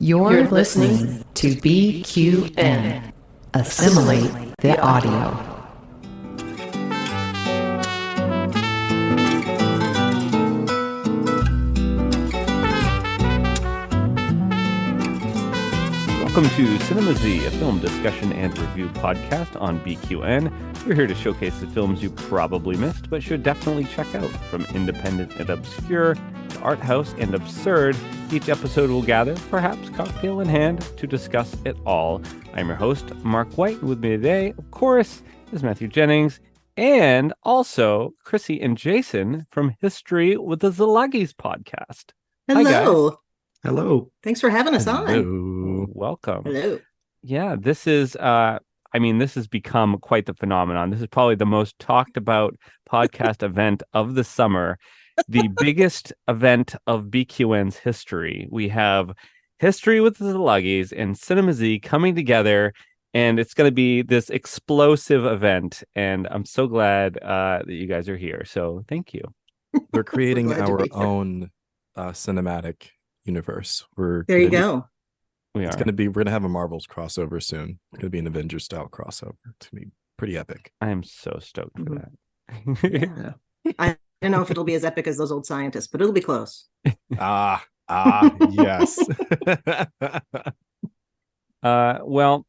You're listening to BQN. Assimilate the audio. Welcome to CINEMAZ, a film discussion and review podcast on BQN. We're here to showcase the films you probably missed, but should definitely check out. From independent and obscure to art house and absurd, each episode will gather, perhaps cocktail in hand, to discuss it all. I'm your host, Mark White, and with me today, of course, is Matthew Jennings, and also Chrissie and Jason from History with the Szilagyis podcast. Hello. Hi, guys. Hello. Thanks for having us on. Hello. Welcome. Hello. Yeah, this is, this has become quite the phenomenon. This is probably the most talked about podcast event of the summer, the biggest event of BQN's history. We have History with the Szilagyis and CINEMAZ coming together, and it's going to be this explosive event. And I'm so glad that you guys are here. So thank you. We're creating our own cinematic universe. There you go. We're gonna have a Marvels crossover soon. It's gonna be an Avengers style crossover. It's gonna be pretty epic. I am so stoked for that. I don't know if it'll be as epic as those old scientists, but it'll be close. Yes. Well,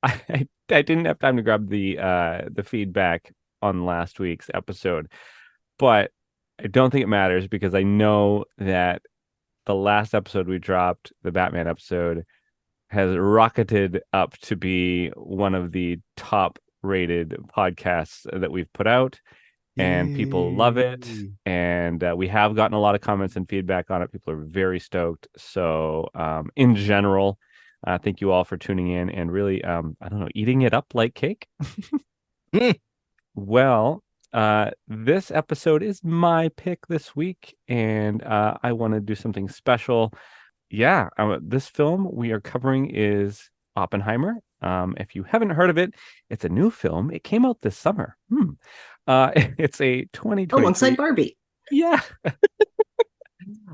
I didn't have time to grab the feedback on last week's episode, but I don't think it matters because I know that the last episode we dropped, the Batman episode, has rocketed up to be one of the top rated podcasts that we've put out, and people love it. And we have gotten a lot of comments and feedback on it. People are very stoked. So in general, thank you all for tuning in and really, eating it up like cake. Well, this episode is my pick this week, and I want to do something special. Yeah, this film we are covering is Oppenheimer. If you haven't heard of it, it's a new film. It came out this summer. It's a 2023. Alongside Barbie. Yeah.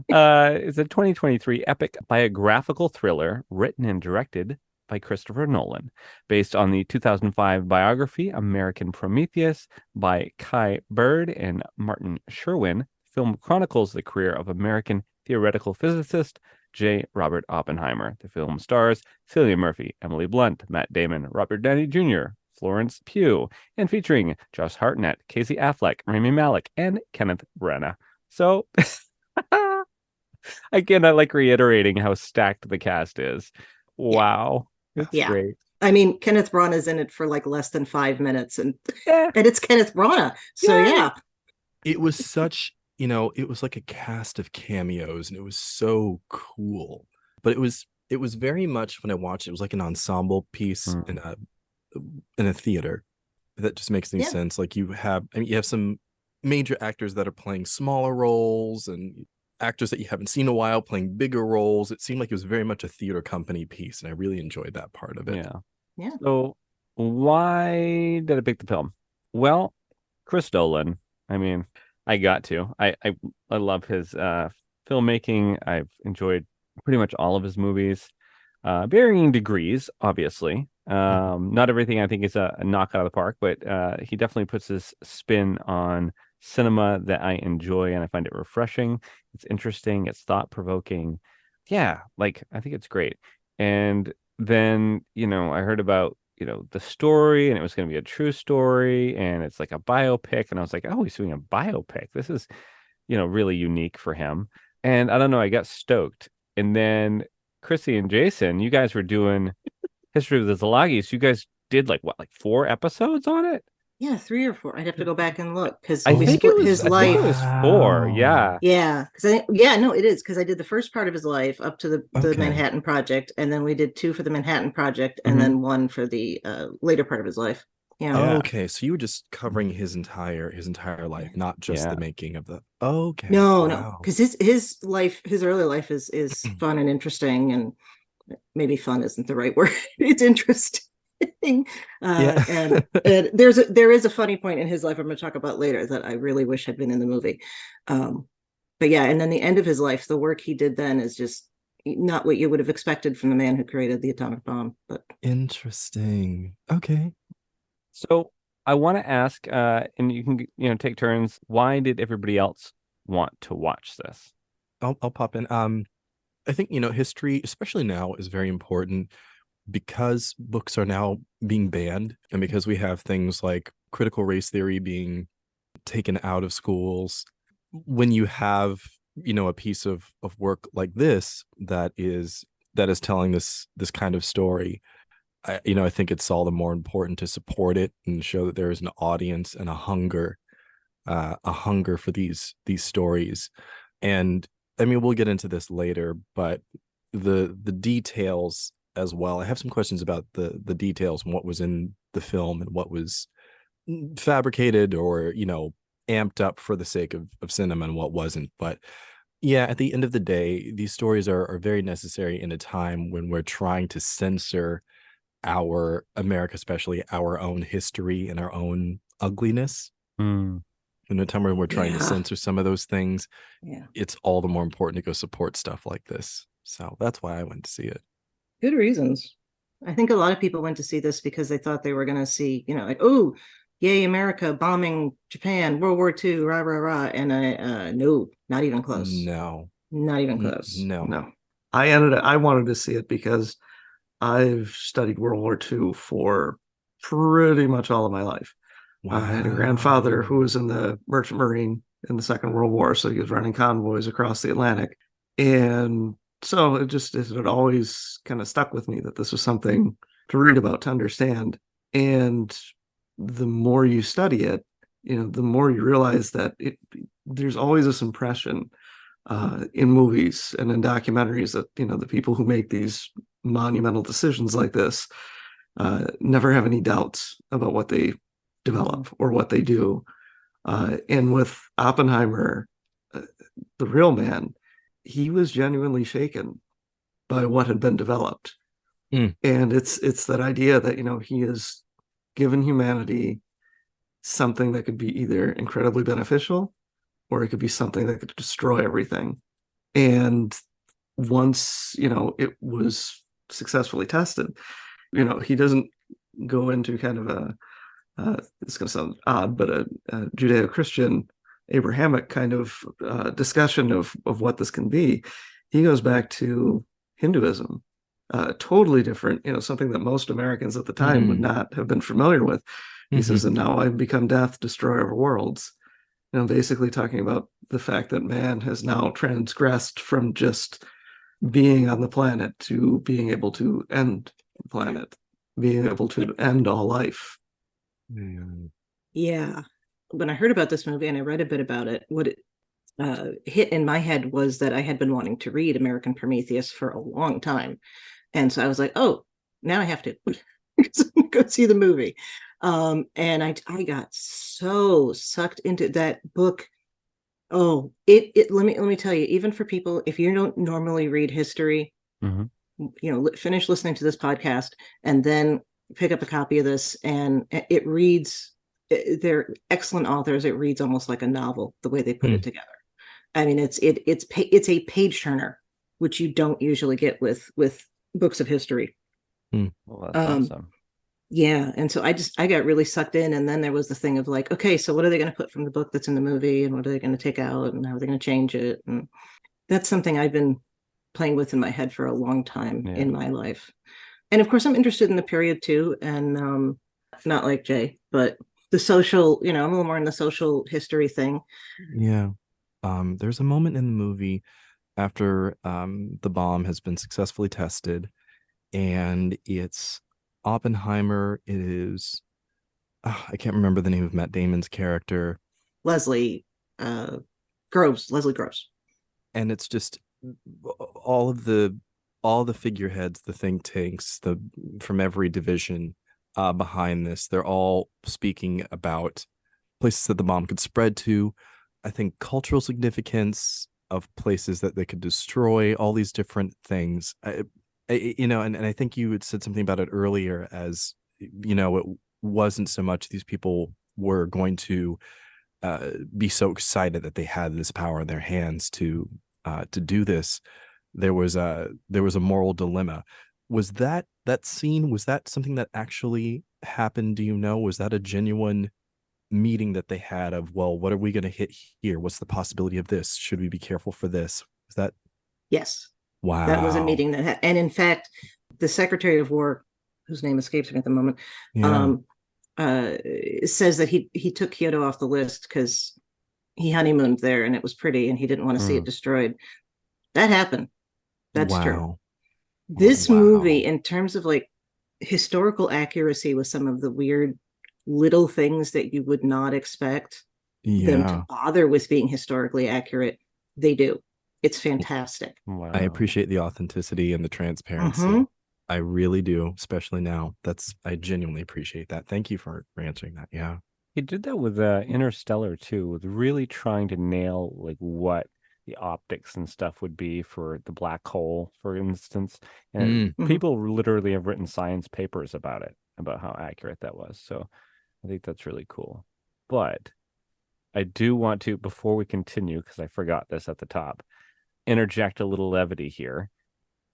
It's a 2023 epic biographical thriller written and directed by Christopher Nolan, based on the 2005 biography American Prometheus by Kai Bird and Martin Sherwin. The film chronicles the career of American theoretical physicist J. Robert Oppenheimer. The film stars Cillian Murphy, Emily Blunt, Matt Damon, Robert Downey Jr., Florence Pugh, and featuring Josh Hartnett, Casey Affleck, Rami Malek, and Kenneth Branagh. So, again, I like reiterating how stacked the cast is. Wow. It's great. I mean, Kenneth Branagh is in it for like less than 5 minutes, and it's Kenneth Branagh. So yeah. It was such, it was like a cast of cameos, and it was so cool. But it was very much, when I watched it was like an ensemble piece in a theater. If that just makes any sense. Like you have some major actors that are playing smaller roles, and actors that you haven't seen in a while playing bigger roles. It seemed like it was very much a theater company piece, and I really enjoyed that part of it. Yeah. So why did I pick the film? Well, Chris Nolan. I mean, I got to. I love his filmmaking. I've enjoyed pretty much all of his movies, varying degrees, obviously. Not everything I think is a knockout of the park, but he definitely puts his spin on cinema that I enjoy, and I find it refreshing. It's interesting. It's thought-provoking. Yeah, I think it's great. And then, I heard about, the story, and it was going to be a true story, and it's like a biopic. And I was like, oh, he's doing a biopic. This is, really unique for him. And I don't know, I got stoked. And then Chrissie and Jason, you guys were doing History of the Szilagyis. You guys did 4 episodes on it? Yeah, 3 or 4. I'd have to go back and look because I think it was his life. It was 4. Yeah. Yeah, because it is because I did the first part of his life up to the Manhattan Project, and then we did 2 for the Manhattan Project, and then 1 for the later part of his life. Yeah. Oh, okay, so you were just covering his entire life, not just the making of the. Oh, okay. No, because his early life is fun and interesting, and maybe fun isn't the right word. It's interesting. And there is a funny point in his life I'm going to talk about later that I really wish had been in the movie. But yeah, and then the end of his life, the work he did then is just, not what you would have expected from the man who created the atomic bomb. But Interesting. Okay. So I want to ask, and you can take turns. Why did everybody else want to watch this? I'll pop in. I think, history, especially now, is very important because books are now being banned and because we have things like critical race theory being taken out of schools. When you have, a piece of work like this that is telling this kind of story, I think it's all the more important to support it and show that there is an audience and a hunger for these stories. And I mean, we'll get into this later, but the details as well. I have some questions about the details and what was in the film and what was fabricated or, amped up for the sake of cinema and what wasn't. But yeah, at the end of the day, these stories are very necessary in a time when we're trying to censor our America, especially our own history and our own ugliness. In a time when we're trying to censor some of those things, it's all the more important to go support stuff like this. So that's why I went to see it. Good reasons. I think a lot of people went to see this because they thought they were going to see, like, oh, yay, America bombing Japan, World War II, rah, rah, rah. And no, not even close. No. Not even close. No. I wanted to see it because I've studied World War II for pretty much all of my life. Wow. I had a grandfather who was in the Merchant Marine in the Second World War, so he was running convoys across the Atlantic. And so it had always kind of stuck with me that this was something to read about, to understand. And the more you study it, the more you realize that there's always this impression in movies and in documentaries that, the people who make these monumental decisions like this never have any doubts about what they develop or what they do. And with Oppenheimer, the real man, he was genuinely shaken by what had been developed. And it's that idea that, he has given humanity something that could be either incredibly beneficial or it could be something that could destroy everything. And once, it was successfully tested, he doesn't go into kind of it's going to sound odd, but a Judeo-Christian Abrahamic kind of discussion of what this can be. He goes back to Hinduism, totally different, something that most Americans at the time would not have been familiar with. He says, and now I've become death, destroyer of worlds. Basically talking about the fact that man has now transgressed from just being on the planet to being able to end the planet, being able to end all life. Yeah. When I heard about this movie and I read a bit about it, what it hit in my head was that I had been wanting to read American Prometheus for a long time. And so I was like, oh, now I have to go see the movie. And I got so sucked into that book. Oh, let me tell you, even for people, if you don't normally read history, finish listening to this podcast and then pick up a copy of this, and it reads, they're excellent authors. It reads almost like a novel, the way they put it together. I mean, it's a page turner, which you don't usually get with books of history. Well, that's awesome. Yeah. And so I got really sucked in. And then there was the thing of like, okay, so what are they going to put from the book that's in the movie, and what are they going to take out, and how are they going to change it? And that's something I've been playing with in my head for a long time in my life. And of course, I'm interested in the period too. And not like Jay, but the social, I'm a little more in the social history thing. Yeah. There's a moment in the movie after the bomb has been successfully tested, and it's Oppenheimer. It is, I can't remember the name of Matt Damon's character. Leslie Groves. And it's just all the figureheads, the think tanks, from every division behind this. They're all speaking about places that the bomb could spread to. I think cultural significance of places that they could destroy, all these different things. And I think you had said something about it earlier as, it wasn't so much these people were going to be so excited that they had this power in their hands to do this. there was a moral dilemma. Was that scene, was that something that actually happened? Do you know? Was that a genuine meeting that they had of, well, what are we going to hit here? What's the possibility of this? Should we be careful for this? Was that? Yes. Wow. That was a meeting that and in fact, the Secretary of War, whose name escapes me at the moment, says that he took Kyoto off the list because he honeymooned there and it was pretty and he didn't want to see it destroyed. That happened. That's true. This movie, in terms of like historical accuracy, with some of the weird little things that you would not expect them to bother with being historically accurate, they do. It's fantastic. Wow. I appreciate the authenticity and the transparency. I really do, especially now. I genuinely appreciate that. Thank you for answering that. Yeah. He did that with Interstellar too, with really trying to nail like what the optics and stuff would be for the black hole, for instance. And people literally have written science papers about it, about how accurate that was. So I think that's really cool. But I do want to, before we continue, because I forgot this at the top, interject a little levity here.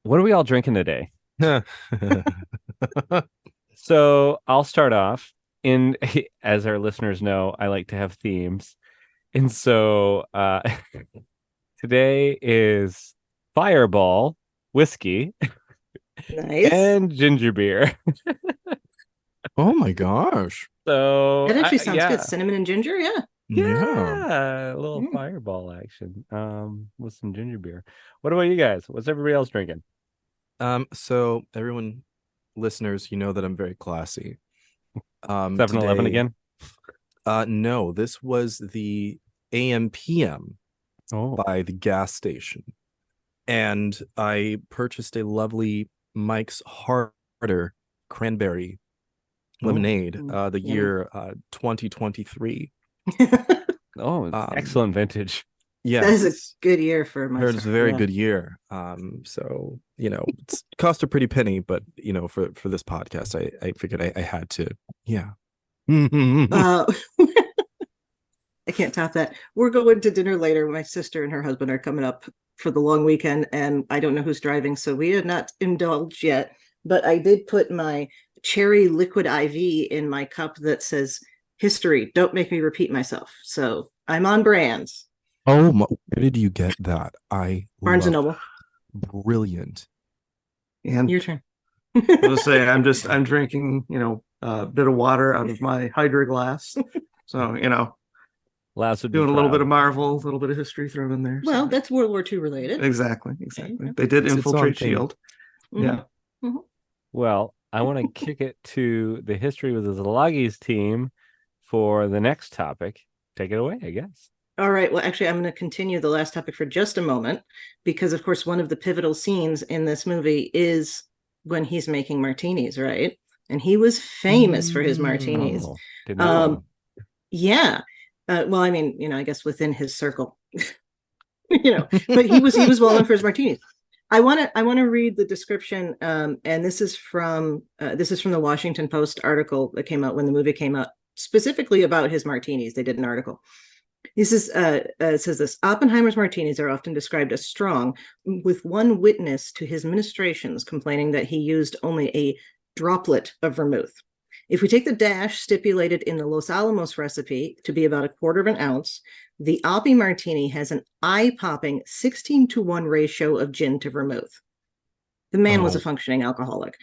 What are we all drinking today? So I'll start off. As our listeners know, I like to have themes. And so today is Fireball whiskey and ginger beer. Oh my gosh. So that actually sounds good. Cinnamon and ginger, yeah, a little Fireball action with some ginger beer. What about you guys? What's everybody else drinking? So everyone, listeners, you know that I'm very classy. 7-Eleven again? No, this was the AM/PM by the gas station, and I purchased a lovely Mike's Harder cranberry lemonade, the year 2023, excellent vintage. Yeah, that is a good year for my. It's a very good year. So it's cost a pretty penny, but for this podcast, I figured I had to. Yeah. I can't top that. We're going to dinner later. My sister and her husband are coming up for the long weekend, and I don't know who's driving, so we have not indulged yet. But I did put my cherry liquid IV in my cup that says "History. Don't make me repeat myself." So I'm on brands. Oh, where did you get that? Barnes and Noble. Brilliant. And your turn. I was say I'm drinking, a bit of water out of my Hydra glass. So, Last would doing a little bit of Marvel, a little bit of history thrown in there. Well, that's World War II related. Exactly. They did infiltrate S.H.I.E.L.D. Yeah. Well, I want to kick it to the history with the Szilagyi's team for the next topic. Take it away, I guess. All right. Well, actually, I'm going to continue the last topic for just a moment, because, of course, one of the pivotal scenes in this movie is when he's making martinis, right? And he was famous for his martinis. Yeah. Well, I mean, I guess within his circle, but he was well known for his martinis. I want to read the description, and this is from the Washington Post article that came out when the movie came out, specifically about his martinis. They did an article. It says this: Oppenheimer's martinis are often described as strong, with one witness to his ministrations complaining that he used only a droplet of vermouth. If we take the dash stipulated in the Los Alamos recipe to be about 1/4 ounce, the Oppie martini has an eye-popping 16-to-1 ratio of gin to vermouth. The man was a functioning alcoholic.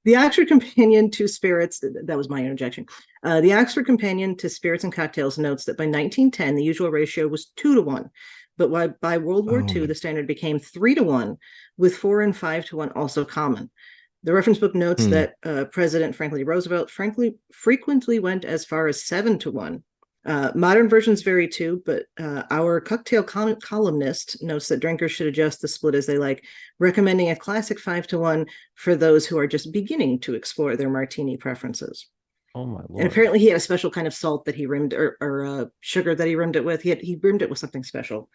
The Oxford Companion to Spirits, that was my interjection. The Oxford Companion to Spirits and Cocktails notes that by 1910, the usual ratio was 2-to-1. But by World War II, the standard became 3-to-1, with 4 and 5-to-1 also common. The reference book notes that President Franklin D. Roosevelt frequently went as far as 7-to-1. Modern versions vary too, but our cocktail columnist notes that drinkers should adjust the split as they like, recommending a classic 5-to-1 for those who are just beginning to explore their martini preferences. Oh my Lord. And apparently he had a special kind of salt that he rimmed, or sugar that he rimmed it with. He rimmed it with something special.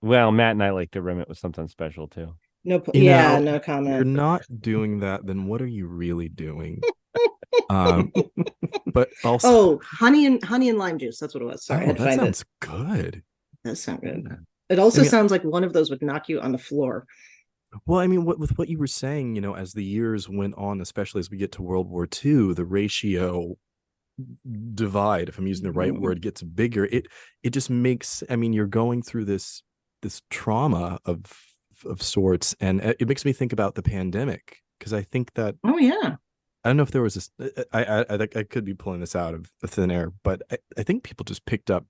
Well, Matt and I like to rim it with something special too. No comment. You're not doing that, then what are you really doing? But also, honey and lime juice. That's what it was. Sorry, that sounds good. That sounds good. It also I mean, sounds like one of those would knock you on the floor. well, I mean, with what you were saying, as the years went on, especially as we get to World War II, the ratio divide, if I'm using the right word, gets bigger. It just makes, I mean, you're going through this trauma of sorts, and it makes me think about the pandemic, because I think that, Oh yeah. I don't know if there was this, I could be pulling this out of thin air, but I think people just picked up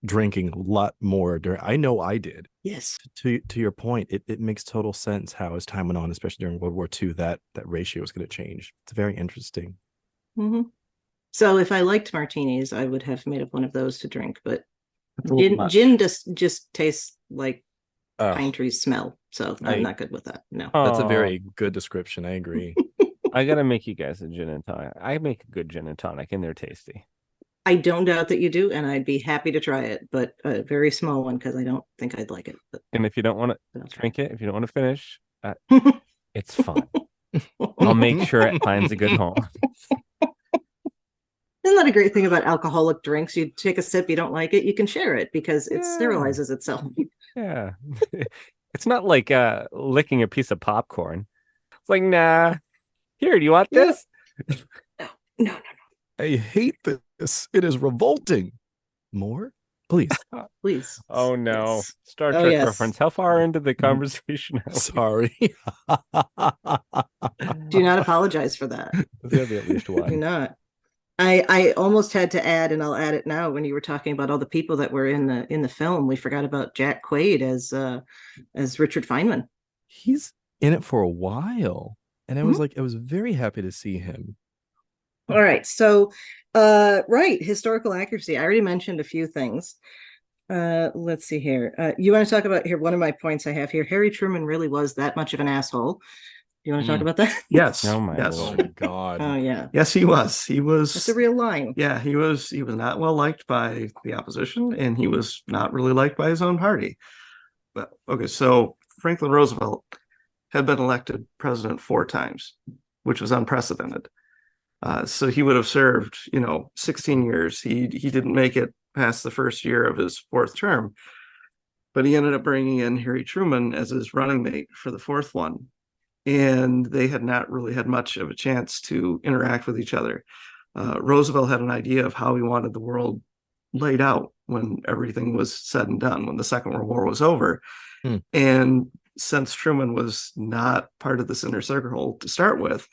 drinking a lot more during, I know I did. Yes. To your point, it makes total sense how, as time went on, especially during World War II, that ratio is going to change. It's very interesting. Mm-hmm. So if I liked martinis, I would have made up one of those to drink, but That's a little gin much. just tastes like Oh, pine trees smell. So I'm not good with that. No. that's a Oh, very good description. I agree. I gotta make you guys a gin and tonic. I make a good gin and tonic, and they're tasty. I don't doubt that you do, and I'd be happy to try it, but a very small one because I don't think I'd like it. But And if you don't want I'll to try drink it, if you don't want to finish, it. it's fine. I'll make sure it finds a good home. Isn't that a great thing about alcoholic drinks? You take a sip, you don't like it, you can share it because it Yeah. sterilizes itself. Yeah. It's not like licking a piece of popcorn. It's like, nah. Here, do you want Yeah. this? No. I hate this. It is revolting. More, please. Please. Oh no. Yes. Star Oh, Trek yes. reference. How far into the conversation are we? Sorry. Do not apologize for that. There's gotta be at least Do one. not. I almost had to add, and I'll add it now, when you were talking about all the people that were in the film, we forgot about Jack Quaid as Richard Feynman. He's in it for a while, and I Mhm. was very happy to see him. All right. So right, historical accuracy. I already mentioned a few things. Let's see here. You want to talk about here? One of my points I have here. Harry Truman really was that much of an asshole. You want to talk about that? Yes. Oh my yes. Oh lord. my god. Oh yeah. Yes, he was. He was. That's a real line. Yeah, he was not well liked by the opposition, and he was not really liked by his own party. But okay, so Franklin Roosevelt had been elected president 4 times, which was unprecedented. So he would have served, 16 years. He didn't make it past the first year of his 4th term, but he ended up bringing in Harry Truman as his running mate for the 4th one. And they had not really had much of a chance to interact with each other. Roosevelt had an idea of how he wanted the world laid out when everything was said and done, when the Second World War was over. And since Truman was not part of this inner circle to start with,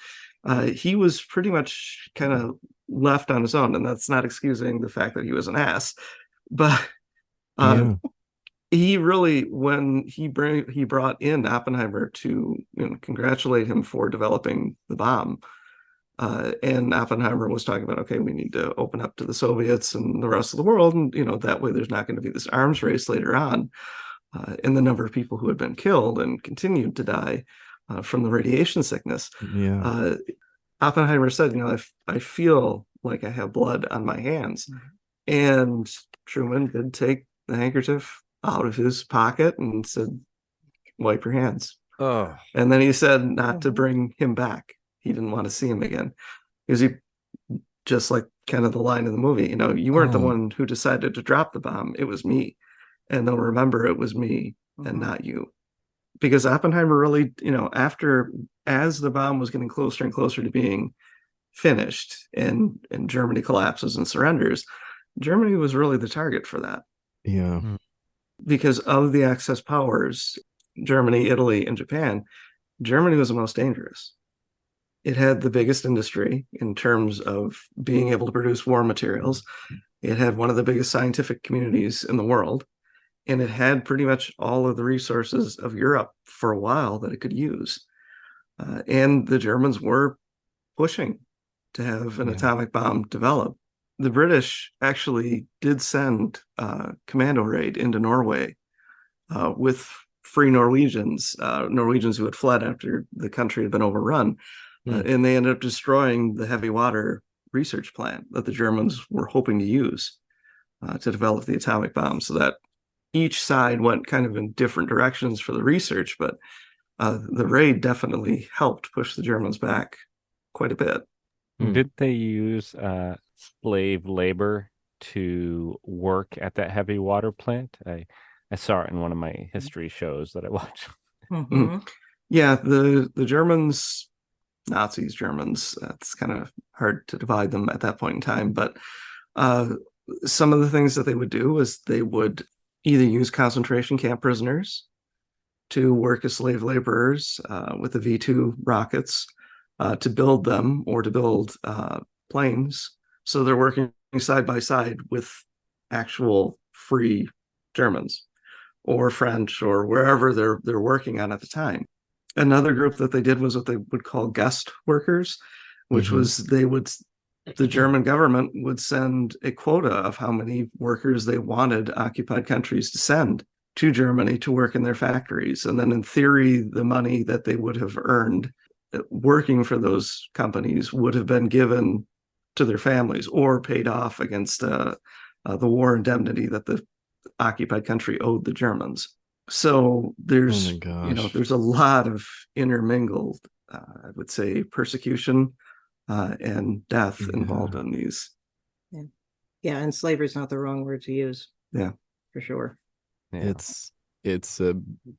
he was pretty much kind of left on his own. And that's not excusing the fact that he was an ass. But he really, when he brought in Oppenheimer to congratulate him for developing the bomb, and Oppenheimer was talking about, okay, we need to open up to the Soviets and the rest of the world, and that way there's not going to be this arms race later on. And the number of people who had been killed and continued to die from the radiation sickness. Yeah. Oppenheimer said, I feel like I have blood on my hands. And Truman did take the handkerchief out of his pocket and said, wipe your hands. Oh. And then he said not to bring him back. He didn't want to see him again. Because he, just like kind of the line in the movie, you weren't the one who decided to drop the bomb. It was me. And they'll remember it was me and not you. Because Oppenheimer really, as the bomb was getting closer and closer to being finished and Germany collapses and surrenders, Germany was really the target for that. Yeah. Because of the Axis powers, Germany, Italy, and Japan, Germany was the most dangerous. It had the biggest industry in terms of being able to produce war materials. It had one of the biggest scientific communities in the world. And it had pretty much all of the resources of Europe for a while that it could use. And the Germans were pushing to have an atomic bomb developed. The British actually did send a commando raid into Norway with free Norwegians who had fled after the country had been overrun. And they ended up destroying the heavy water research plant that the Germans were hoping to use to develop the atomic bomb. So that each side went kind of in different directions for the research, but the raid definitely helped push the Germans back quite a bit. Did they use slave labor to work at that heavy water plant? I saw it in one of my history shows that I watch. Yeah, the Germans, Nazis, Germans, it's kind of hard to divide them at that point in time. But some of the things that they would do is they would either use concentration camp prisoners to work as slave laborers with the V-2 rockets to build them, or to build planes. So they're working side by side with actual free Germans or French or wherever they're working on at the time. Another group that they did was what they would call guest workers, which was the German government would send a quota of how many workers they wanted occupied countries to send to Germany to work in their factories. And then in theory, the money that they would have earned working for those companies would have been given to their families or paid off against the war indemnity that the occupied country owed the Germans. So there's, there's a lot of intermingled, I would say, persecution and death involved in these. Yeah, and slavery is not the wrong word to use. Yeah, for sure. Yeah. It's a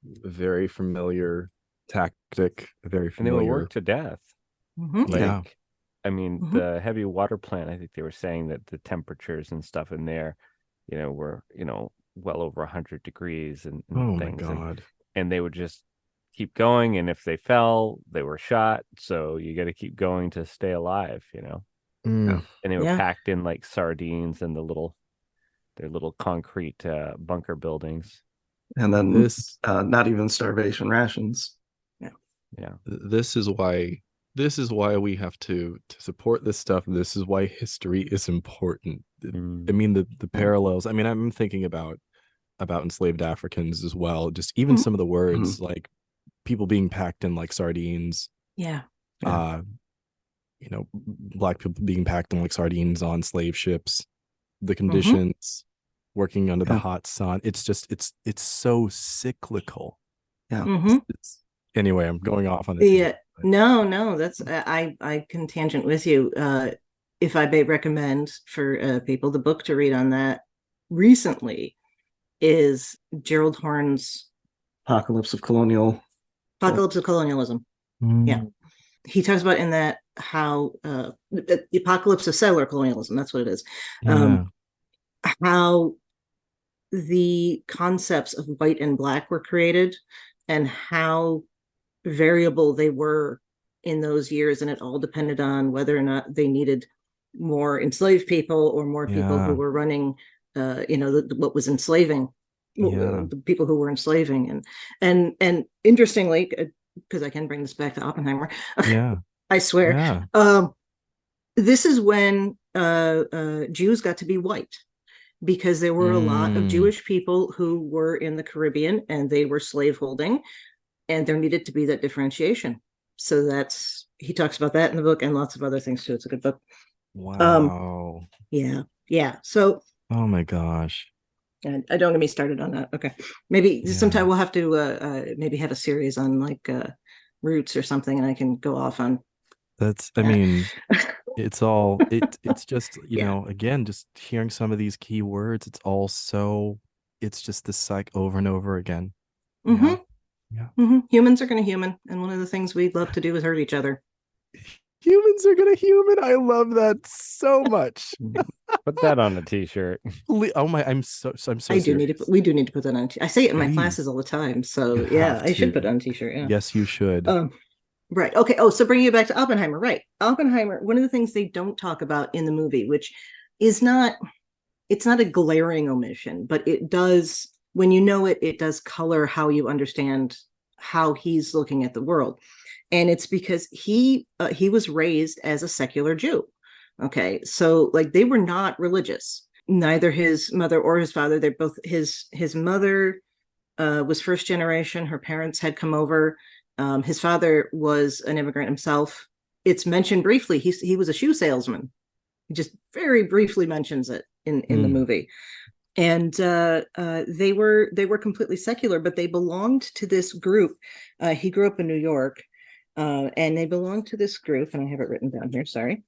very familiar tactic, very familiar. And they would work to death. Like, I mean, the heavy water plant, I think they were saying that the temperatures and stuff in there, were, well over 100 degrees and oh things. My God. And they would just keep going. And if they fell, they were shot. So you got to keep going to stay alive, Yeah. And they were packed in like sardines in their little concrete bunker buildings. And then this, not even starvation rations. Yeah. This is why we have to support this stuff. This is why history is important. I mean, the parallels. I mean, I'm thinking about enslaved Africans as well. Just even some of the words, like people being packed in like sardines. Yeah. Black people being packed in like sardines on slave ships. The conditions, working under the hot sun. It's just it's so cyclical. Yeah. Anyway, I'm going off on it. Yeah. No, that's I can tangent with you. If I may recommend for people, the book to read on that recently is Gerald Horne's Apocalypse of Colonialism. Yeah. He talks about in that how the apocalypse of settler colonialism, that's what it is. How the concepts of white and black were created and how variable they were in those years, and it all depended on whether or not they needed more enslaved people or more people who were running what was enslaving the people who were enslaving. And interestingly, because I can bring this back to Oppenheimer, I swear, this is when Jews got to be white, because there were a lot of Jewish people who were in the Caribbean and they were slaveholding, and there needed to be that differentiation. So he talks about that in the book and lots of other things too. It's a good book. Wow. Yeah. So. Oh my gosh. And I don't get me started on that. Okay. Maybe sometime we'll have to maybe have a series on like roots or something, and I can go off on. I mean, it's just, again, just hearing some of these key words, it's just this cycle over and over again. Humans are going to human. And one of the things we love to do is hurt each other. Humans are going to human. I love that so much. Put that on a t-shirt. Oh my, I'm so we do need to put that on. I say it in my classes all the time. So I should put it on a t-shirt. Yeah. Yes, you should. Right. Okay. Oh, so bringing you back to Oppenheimer. Right. Oppenheimer, one of the things they don't talk about in the movie, which is it's not a glaring omission, but it does, when you know it, it does color how you understand how he's looking at the world. And it's because he was raised as a secular Jew. Okay. So like they were not religious, neither his mother or his father. They're both his mother was first generation. Her parents had come over. His father was an immigrant himself. It's mentioned briefly. He was a shoe salesman. He just very briefly mentions it in the movie. And they were completely secular, but they belonged to this group. He grew up in New York, and they belonged to this group, and I have it written down here, sorry,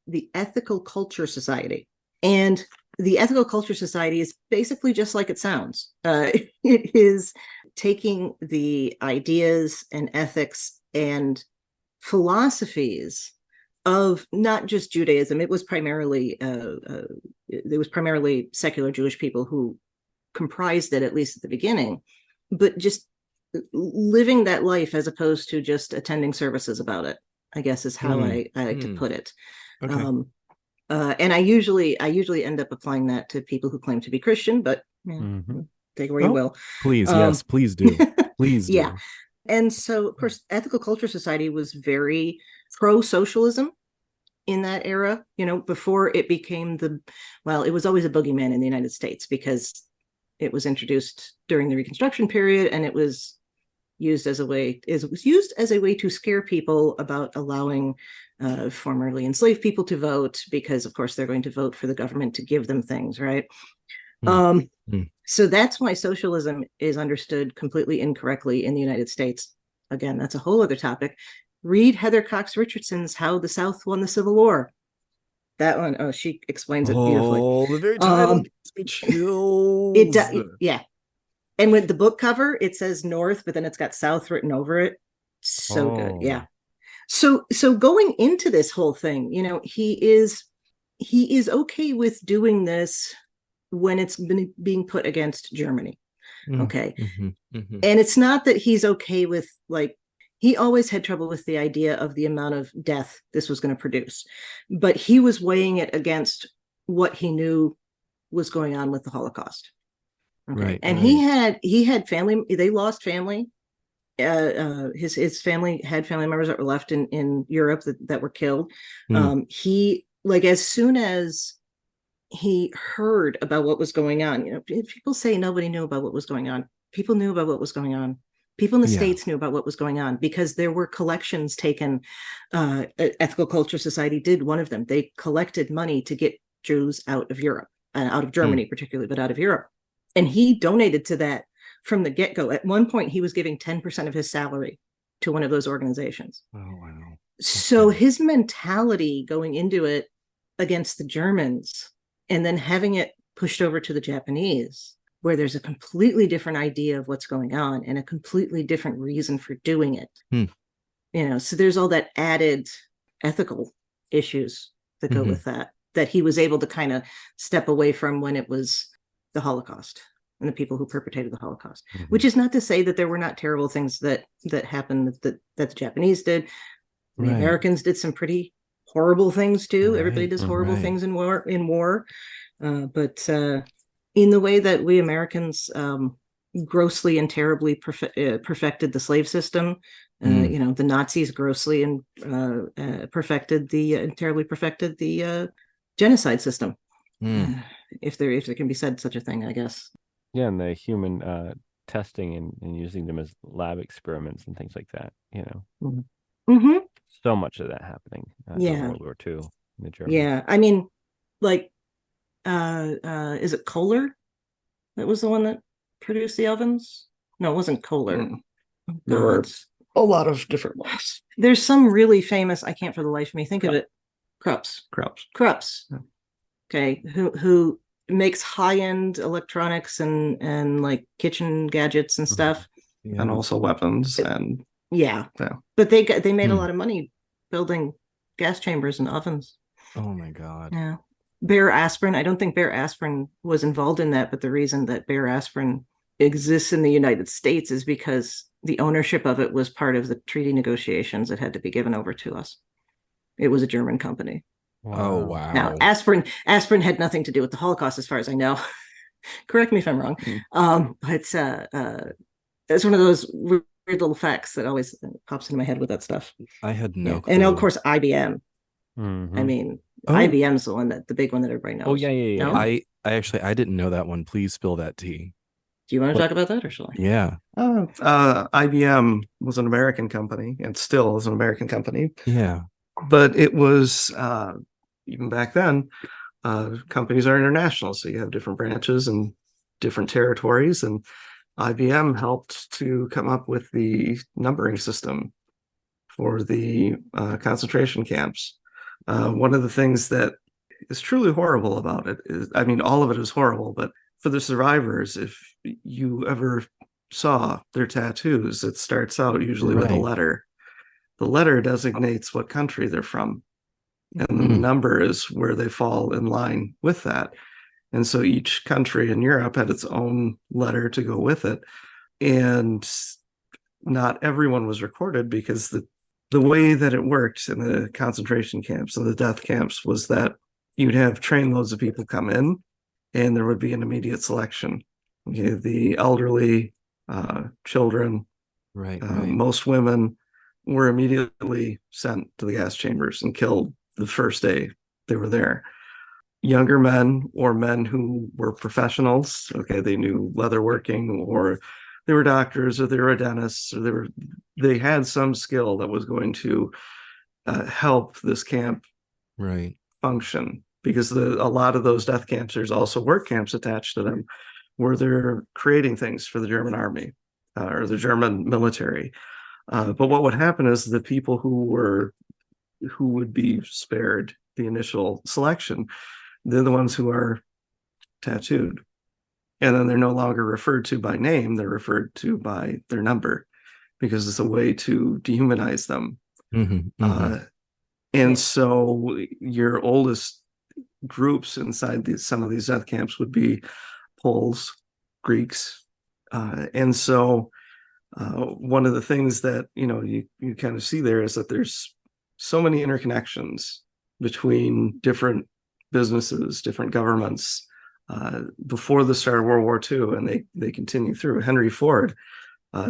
the Ethical Culture Society. And the Ethical Culture Society is basically just like it sounds. It is taking the ideas and ethics and philosophies of not just Judaism. It was primarily secular Jewish people who comprised it, at least at the beginning, but just living that life as opposed to just attending services about it, I guess is how I like to put it. Okay. And I usually end up applying that to people who claim to be Christian, but take it where you will. Please, yes, please do. Please do. Yeah. And so, of course, Ethical Culture Society was very pro-socialism in that era, before it became it was always a boogeyman in the United States because it was introduced during the Reconstruction period, and it was used as a way to scare people about allowing formerly enslaved people to vote, because of course they're going to vote for the government to give them things, right? So that's why socialism is understood completely incorrectly in the United States. Again, that's a whole other topic. Read Heather Cox Richardson's How the South Won the Civil War. That one, she explains it beautifully. Oh, the very title gives me chills. Yeah. And with the book cover, it says North, but then it's got South written over it. So good. Yeah. So going into this whole thing, he is okay with doing this when it's been being put against Germany. Okay. And it's not that he's okay with, he always had trouble with the idea of the amount of death this was going to produce, but he was weighing it against what he knew was going on with the Holocaust. Okay. Right. And right. he had family, they lost family. His family had family members that were left in Europe that were killed. He, as soon as he heard about what was going on, people say nobody knew about what was going on. People knew about what was going on. People in the States knew about what was going on because there were collections taken. Ethical Culture Society did one of them. They collected money to get Jews out of Europe, out of Germany particularly, but out of Europe. And he donated to that from the get-go. At one point, he was giving 10% of his salary to one of those organizations. Oh, wow. So his mentality going into it against the Germans and then having it pushed over to the Japanese, where there's a completely different idea of what's going on and a completely different reason for doing it. So there's all that added ethical issues that go with that he was able to kind of step away from when it was the Holocaust and the people who perpetrated the Holocaust, which is not to say that there were not terrible things that happened that the Japanese did. The Americans did some pretty horrible things too. Everybody does horrible things in war. But in the way that we Americans grossly and terribly perfected the slave system, the Nazis grossly and terribly perfected the genocide system. If there can be said such a thing, I guess. Yeah, and the human testing and using them as lab experiments and things like that. So much of that happening during World War II in the Germans. Yeah, I mean, is it Kohler that was the one that produced the ovens? No, it wasn't Kohler. There were a lot of different ones. There's some really famous, I can't for the life of me think of it. Krups. Okay, who makes high-end electronics and kitchen gadgets and stuff, and also weapons and but they made a lot of money building gas chambers and ovens. Oh my god. Yeah. Bear aspirin, I don't think Bear aspirin was involved in that, but the reason that Bear aspirin exists in the United States is because the ownership of it was part of the treaty negotiations that had to be given over to us. It was a German company. Wow. Oh wow. Now aspirin had nothing to do with the Holocaust as far as I know. Correct me if I'm wrong. But it's one of those weird little facts that always pops into my head with that stuff. I had no clue. And of course IBM. I mean, IBM's the one the big one that everybody knows. Oh yeah. No? I actually didn't know that one. Please spill that tea. Do you want to talk about that or shall I? Yeah. IBM was an American company and still is an American company. Yeah. But it was even back then, companies are international, so you have different branches and different territories, and IBM helped to come up with the numbering system for the concentration camps. One of the things that is truly horrible about it is, I mean, all of it is horrible, but for the survivors, if you ever saw their tattoos, it starts out usually with a letter. The letter designates what country they're from, and the number is where they fall in line with that. And so each country in Europe had its own letter to go with it. And not everyone was recorded, because the way that it worked in the concentration camps and the death camps was that you'd have trainloads of people come in, and there would be an immediate selection. Okay, the elderly, children, most women were immediately sent to the gas chambers and killed the first day they were there. Younger men, or men who were professionals, okay, they knew leatherworking, or they were doctors, or they were dentists, or they had some skill that was going to help this camp function. Because a lot of those death camps, there's also work camps attached to them, where they're creating things for the German army or the German military. But what would happen is the people who would be spared the initial selection, they're the ones who are tattooed. And then they're no longer referred to by name, they're referred to by their number, because it's a way to dehumanize them. And so your oldest groups inside some of these death camps would be Poles, Greeks. And so one of the things that, you kind of see there is that there's so many interconnections between different businesses, different governments, before the start of World War II, and they continue through. Henry Ford,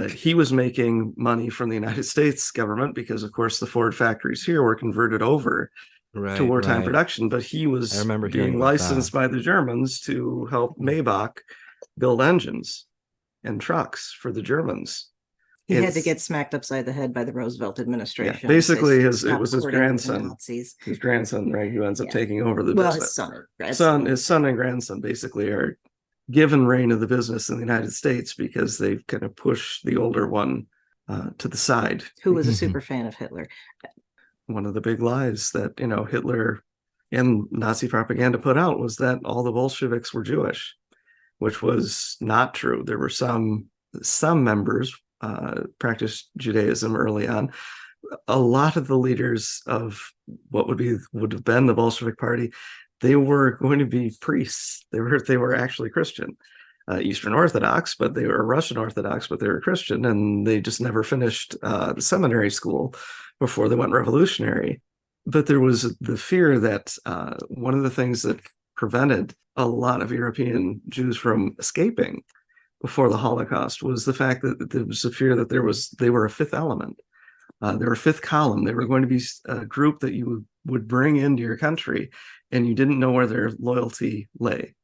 he was making money from the United States government because, of course, the Ford factories here were converted over to wartime production, but he was being licensed by the Germans to help Maybach build engines and trucks for the Germans. He had to get smacked upside the head by the Roosevelt administration. Yeah, basically, it was his grandson. His grandson, right, who ends up taking over the business. His son and grandson basically are given reign of the business in the United States because they've kind of pushed the older one to the side. Who was a super fan of Hitler. One of the big lies that, Hitler and Nazi propaganda put out was that all the Bolsheviks were Jewish, which was not true. There were some members practiced Judaism early on. A lot of the leaders of what would have been the Bolshevik Party, they were going to be priests. They were actually Christian, Eastern Orthodox, but they were Russian Orthodox, but they were Christian, and they just never finished the seminary school before they went revolutionary. But there was the fear that one of the things that prevented a lot of European Jews from escaping before the Holocaust was the fact that there was a fear that they were a fifth element. They were a fifth column. They were going to be a group that you would bring into your country, and you didn't know where their loyalty lay.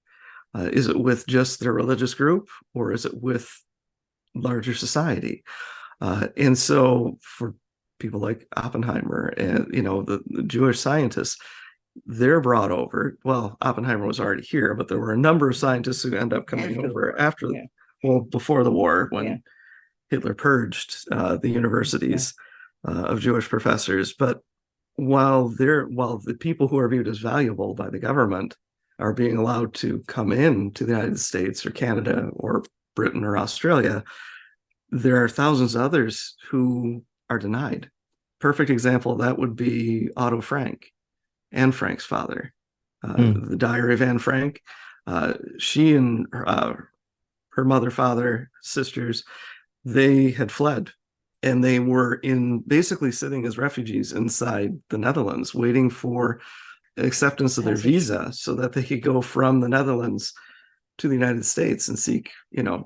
Is it with just their religious group, or is it with larger society? And so for people like Oppenheimer and, the Jewish scientists, they're brought over. Well, Oppenheimer was already here, but there were a number of scientists who end up coming over before the war, when Hitler purged the universities of Jewish professors. But while the people who are viewed as valuable by the government are being allowed to come in to the United States or Canada or Britain or Australia, there are thousands of others who are denied. Perfect example of that would be Otto Frank, Anne Frank's father, the Diary of Anne Frank. She and her mother, father, sisters, they had fled, and they were basically sitting as refugees inside the Netherlands, waiting for acceptance of their visa so that they could go from the Netherlands to the United States and seek,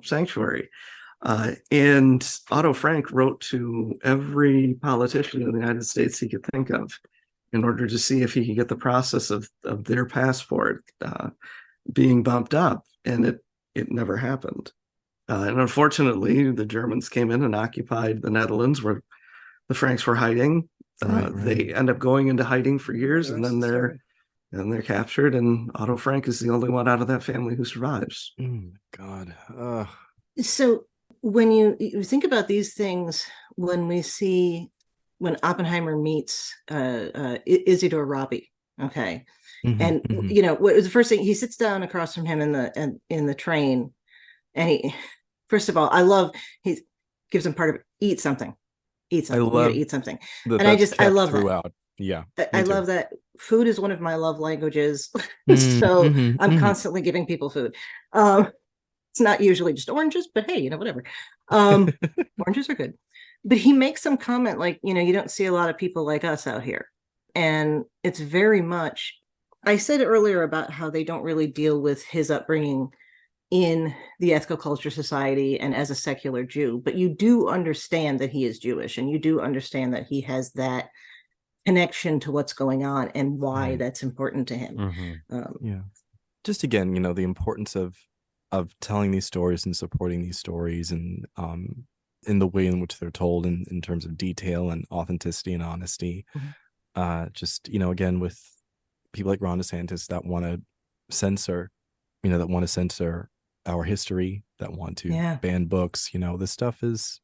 sanctuary. And Otto Frank wrote to every politician in the United States he could think of in order to see if he could get the process of their passport being bumped up, and it never happened. And unfortunately, the Germans came in and occupied the Netherlands, where the Franks were hiding. They end up going into hiding for years, and then they're captured. And Otto Frank is the only one out of that family who survives. God. So when you think about these things, when Oppenheimer meets Isidore Rabi, Okay. Mhm, And mhm. you know, what was the first thing? He sits down across from him in the train, and he, first of all, I love, he gives him part of it, eat something, eat I something. You gotta love eat something. that And that's I kept love that. throughout. Yeah, I me too. love that. Food is one of my love languages. Mm, So mhm, I'm mhm. constantly giving people food. It's not usually just oranges, but hey, you know, whatever. Oranges are good. But he makes some comment like, you know, you don't see a lot of people like us out here. And it's very much, I said earlier about how they don't really deal with his upbringing in the Ethical Culture Society and as a secular Jew, but you do understand that he is Jewish, and you do understand that he has that connection to what's going on and why Right. that's important to him. Mhm. Yeah. Just again, you know, the importance of telling these stories and supporting these stories, and in the way in which they're told, in terms of detail and authenticity and honesty. Mhm. Just, you know, again, with people like Ron DeSantis that want to censor, you know, that want to censor our history, that want to Yeah. ban books, you know, this stuff is,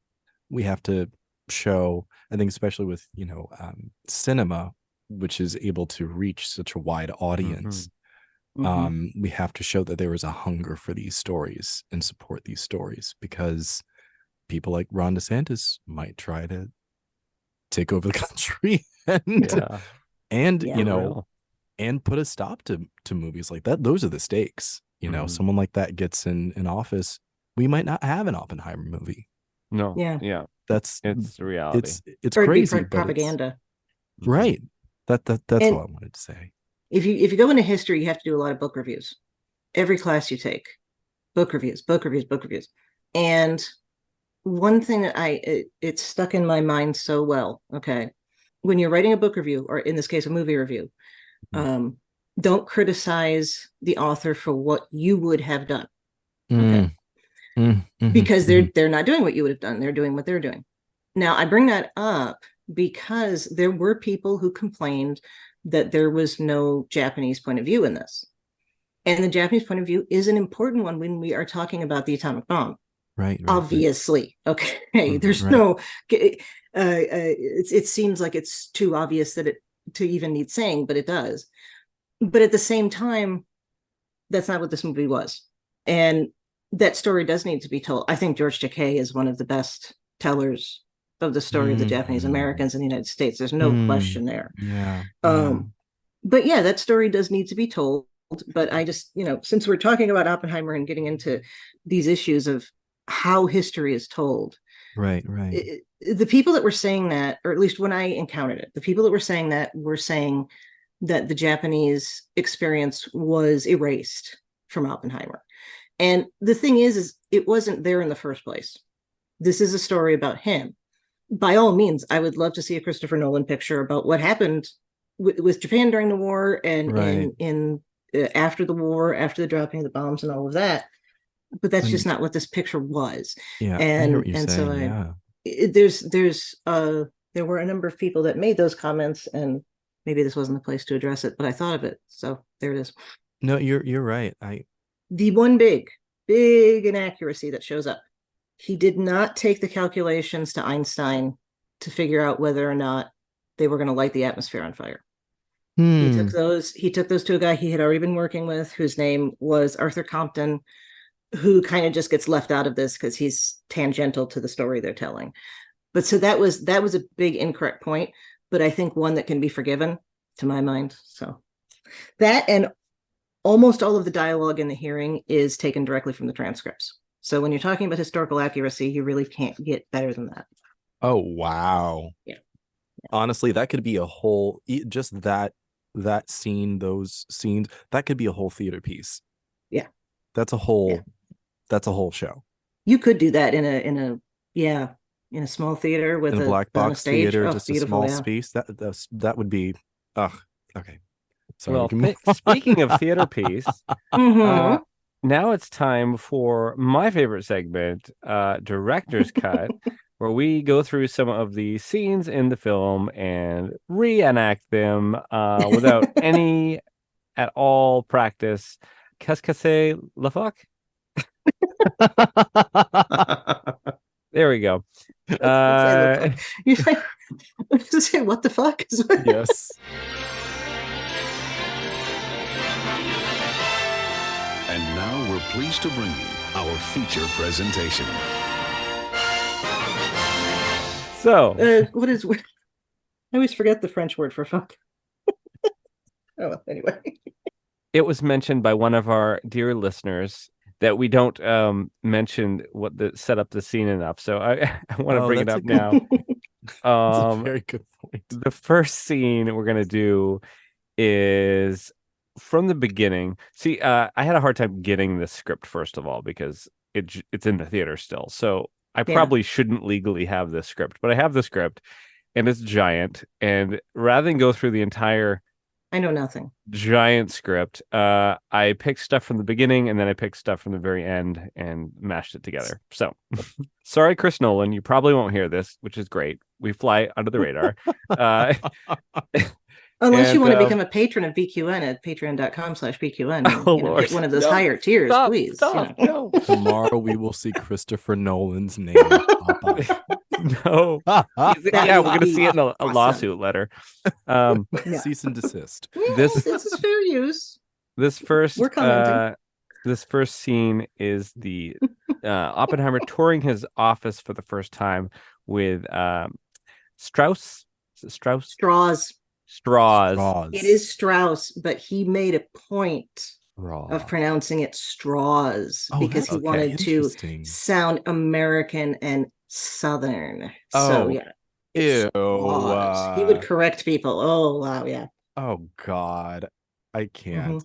we have to show, I think, especially with, you know, cinema, which is able to reach such a wide audience. We have to show that there is a hunger for these stories and support these stories, because people like Ron DeSantis might try to take over the country and Yeah. Yeah. you know, Real. and put a stop to movies like that. Those are the stakes. You know, Mhm. someone like that gets in office, we might not have an Oppenheimer movie. No. Yeah. Yeah. That's It's reality. it's Or it'd be crazy, but propaganda. Mhm. right. That's And what I wanted to say. if you go into history, you have to do a lot of book reviews. Every class you take, book reviews, book reviews, book reviews. And one thing that it stuck in my mind so well. Okay, when you're writing a book review, or in this case, a movie review, Mhm. don't criticize the author for what you would have done. Okay, Mhm, because mhm. they're not doing what you would have done. They're doing what they're doing. Now, I bring that up because there were people who complained that there was no Japanese point of view in this. And the Japanese point of view is an important one when we are talking about the atomic bomb. Right. Obviously, okay. There's Right. no. It seems like it's too obvious that it to even need saying, but it does. But at the same time, that's not what this movie was, and that story does need to be told. I think George Takei is one of the best tellers of the story of the Japanese Mhm. Americans in the United States. There's no question there. Yeah. But yeah, that story does need to be told. But I just, you know, since we're talking about Oppenheimer and getting into these issues of how history is told, Right. the people that were saying that, or at least when I encountered it, the people that were saying that were saying that the Japanese experience was erased from Oppenheimer. And the thing is it wasn't there in the first place. This is a story about him. By all means, I would love to see a Christopher Nolan picture about what happened with Japan during the war and Right. in after the war, after the dropping of the bombs and all of that. But that's just And not what this picture was. yeah, I hear And what you're so saying. Yeah. there were a number of people that made those comments, and maybe this wasn't the place to address it, but I thought of it. So there it is. No, you're right. The one big inaccuracy that shows up. He did not take the calculations to Einstein to figure out whether or not they were going to light the atmosphere on fire. He took those to a guy he had already been working with, whose name was Arthur Compton, who kind of just gets left out of this because he's tangential to the story they're telling. But so that was a big incorrect point, but I think one that can be forgiven to my mind. So that, and almost all of the dialogue in the hearing is taken directly from the transcripts. So when you're talking about historical accuracy, you really can't get better than that. Oh, wow. Yeah. Honestly, that could be a whole, just that scene, those scenes, that could be a whole theater piece. Yeah. That's a whole show. You could do that in a small theater with in a black box stage. theater, Oh, just a beautiful, small yeah. space. That would be okay. Sorry, Well, we can move on. speaking of theater piece, Mhm. now it's time for my favorite segment, Director's Cut, where we go through some of the scenes in the film and reenact them without any at all practice. Qu'est-ce que c'est le fuck? There we go. You're like, say, what the fuck? Yes. And now we're pleased to bring you our feature presentation. So, what is? I always forget the French word for fuck. Oh, well, anyway. it was mentioned by one of our dear listeners that we don't mention what the set up the scene enough. So I want to bring it up now. That's a very good point. The first scene we're gonna do is from the beginning. See, I had a hard time getting this script first of all because it's in the theater still. So I probably shouldn't legally have this script, but I have the script, and it's giant. And rather than go through the entire I know nothing. giant script, I picked stuff from the beginning and then I picked stuff from the very end and mashed it together. So sorry, Chris Nolan, you probably won't hear this, which is great. We fly under the radar. Unless you want to become a patron of BQN at patreon.com/BQN. Lord. Get one of those higher tiers, please. No. Tomorrow we will see Christopher Nolan's name pop up. No. Yeah, we're gonna see it in a awesome. lawsuit letter. Yeah. Cease and desist. This is fair use. This first We're commenting. This first scene is the Oppenheimer touring his office for the first time with Strauss. Is it Strauss? Straws. It is Strauss, but he made a point of pronouncing it straws because he wanted to sound American and Southern. So yeah, Ew. Straws. He would correct people. Oh wow, yeah. Oh God, I can't.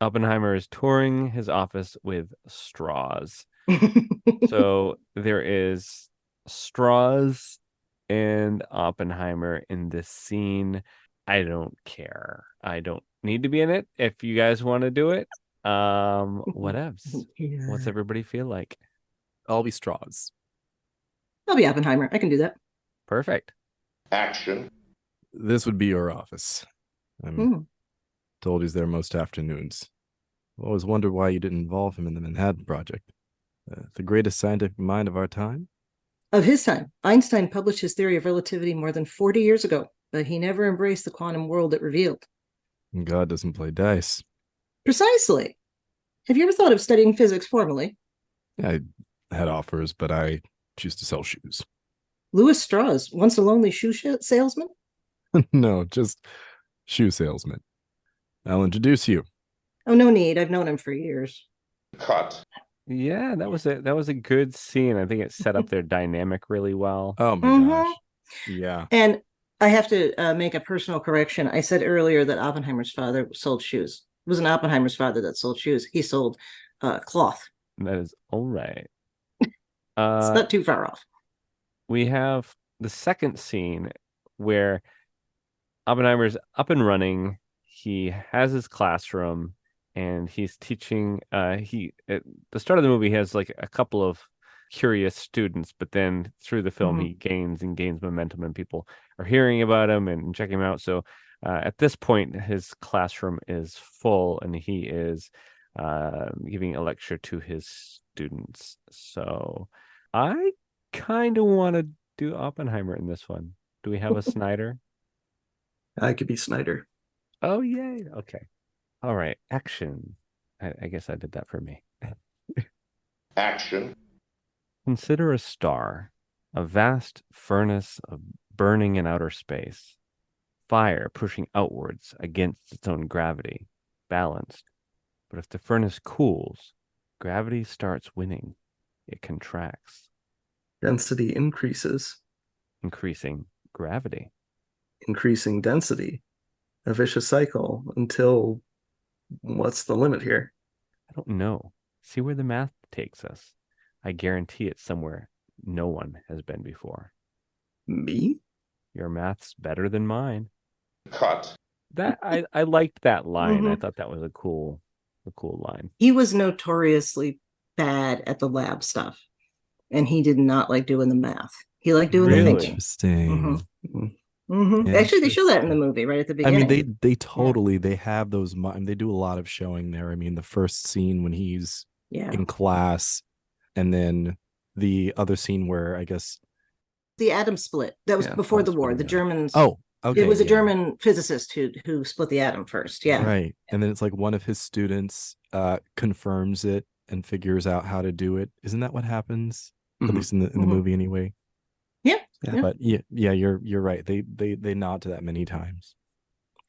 Oppenheimer is touring his office with straws. So there is straws and Oppenheimer in this scene. I don't care. I don't need to be in it. If you guys want to do it, whatevs. Yeah. What's everybody feel like? I'll be straws. I'll be Oppenheimer. I can do that. Perfect. Action. This would be your office. I'm told he's there most afternoons. I've always wondered why you didn't involve him in the Manhattan Project. The greatest scientific mind of our time. Of his time, Einstein published his theory of relativity more than 40 years ago, but he never embraced the quantum world it revealed. God doesn't play dice. Precisely. Have you ever thought of studying physics formally? I had offers, but I choose to sell shoes. Louis Strauss, once a lonely shoe salesman? No, just shoe salesman. I'll introduce you. Oh, no need. I've known him for years. Cut. Yeah, that was a good scene. I think it set up their dynamic really well. Oh my gosh. Yeah. And I have to make a personal correction. I said earlier that Oppenheimer's father sold shoes. It wasn't Oppenheimer's father that sold shoes. He sold cloth. That is all right. It's not too far off. We have the second scene where Oppenheimer's up and running. He has his classroom and he's teaching. He at the start of the movie has like a couple of curious students, but then through the film he gains momentum and people are hearing about him and checking him out. So at this point his classroom is full and he is giving a lecture to his students. So I kind of want to do Oppenheimer in this one. Do we have a Snyder? I could be Snyder. Oh yay. Okay. All right. Action. I guess I did that for me. Action. Consider a star, a vast furnace of burning in outer space, fire pushing outwards against its own gravity, balanced. But if the furnace cools, gravity starts winning. It contracts, Density increases, increasing gravity. increasing density. A vicious cycle until what's the limit here? I don't know. See where the math takes us. I guarantee it's somewhere no one has been before. Me? Your math's better than mine. Cut. That I liked that line. I thought that was a cool line. He was notoriously bad at the lab stuff, and he did not like doing the math. He liked doing the thinking. Interesting. Actually, they show that in the movie right at the beginning. I mean, they totally they have those. They do a lot of showing there. I mean, the first scene when he's in class, and then the other scene where I guess the atom split. That was before the war. The Germans. Oh, Okay, it was a yeah. German physicist who split the atom first. Yeah. Right. And then it's like one of his students confirms it and figures out how to do it. Isn't that what happens? At Mhm. least in the Mhm. movie anyway. Yeah. Yeah. Yeah. But yeah, you're right. They nod to that many times.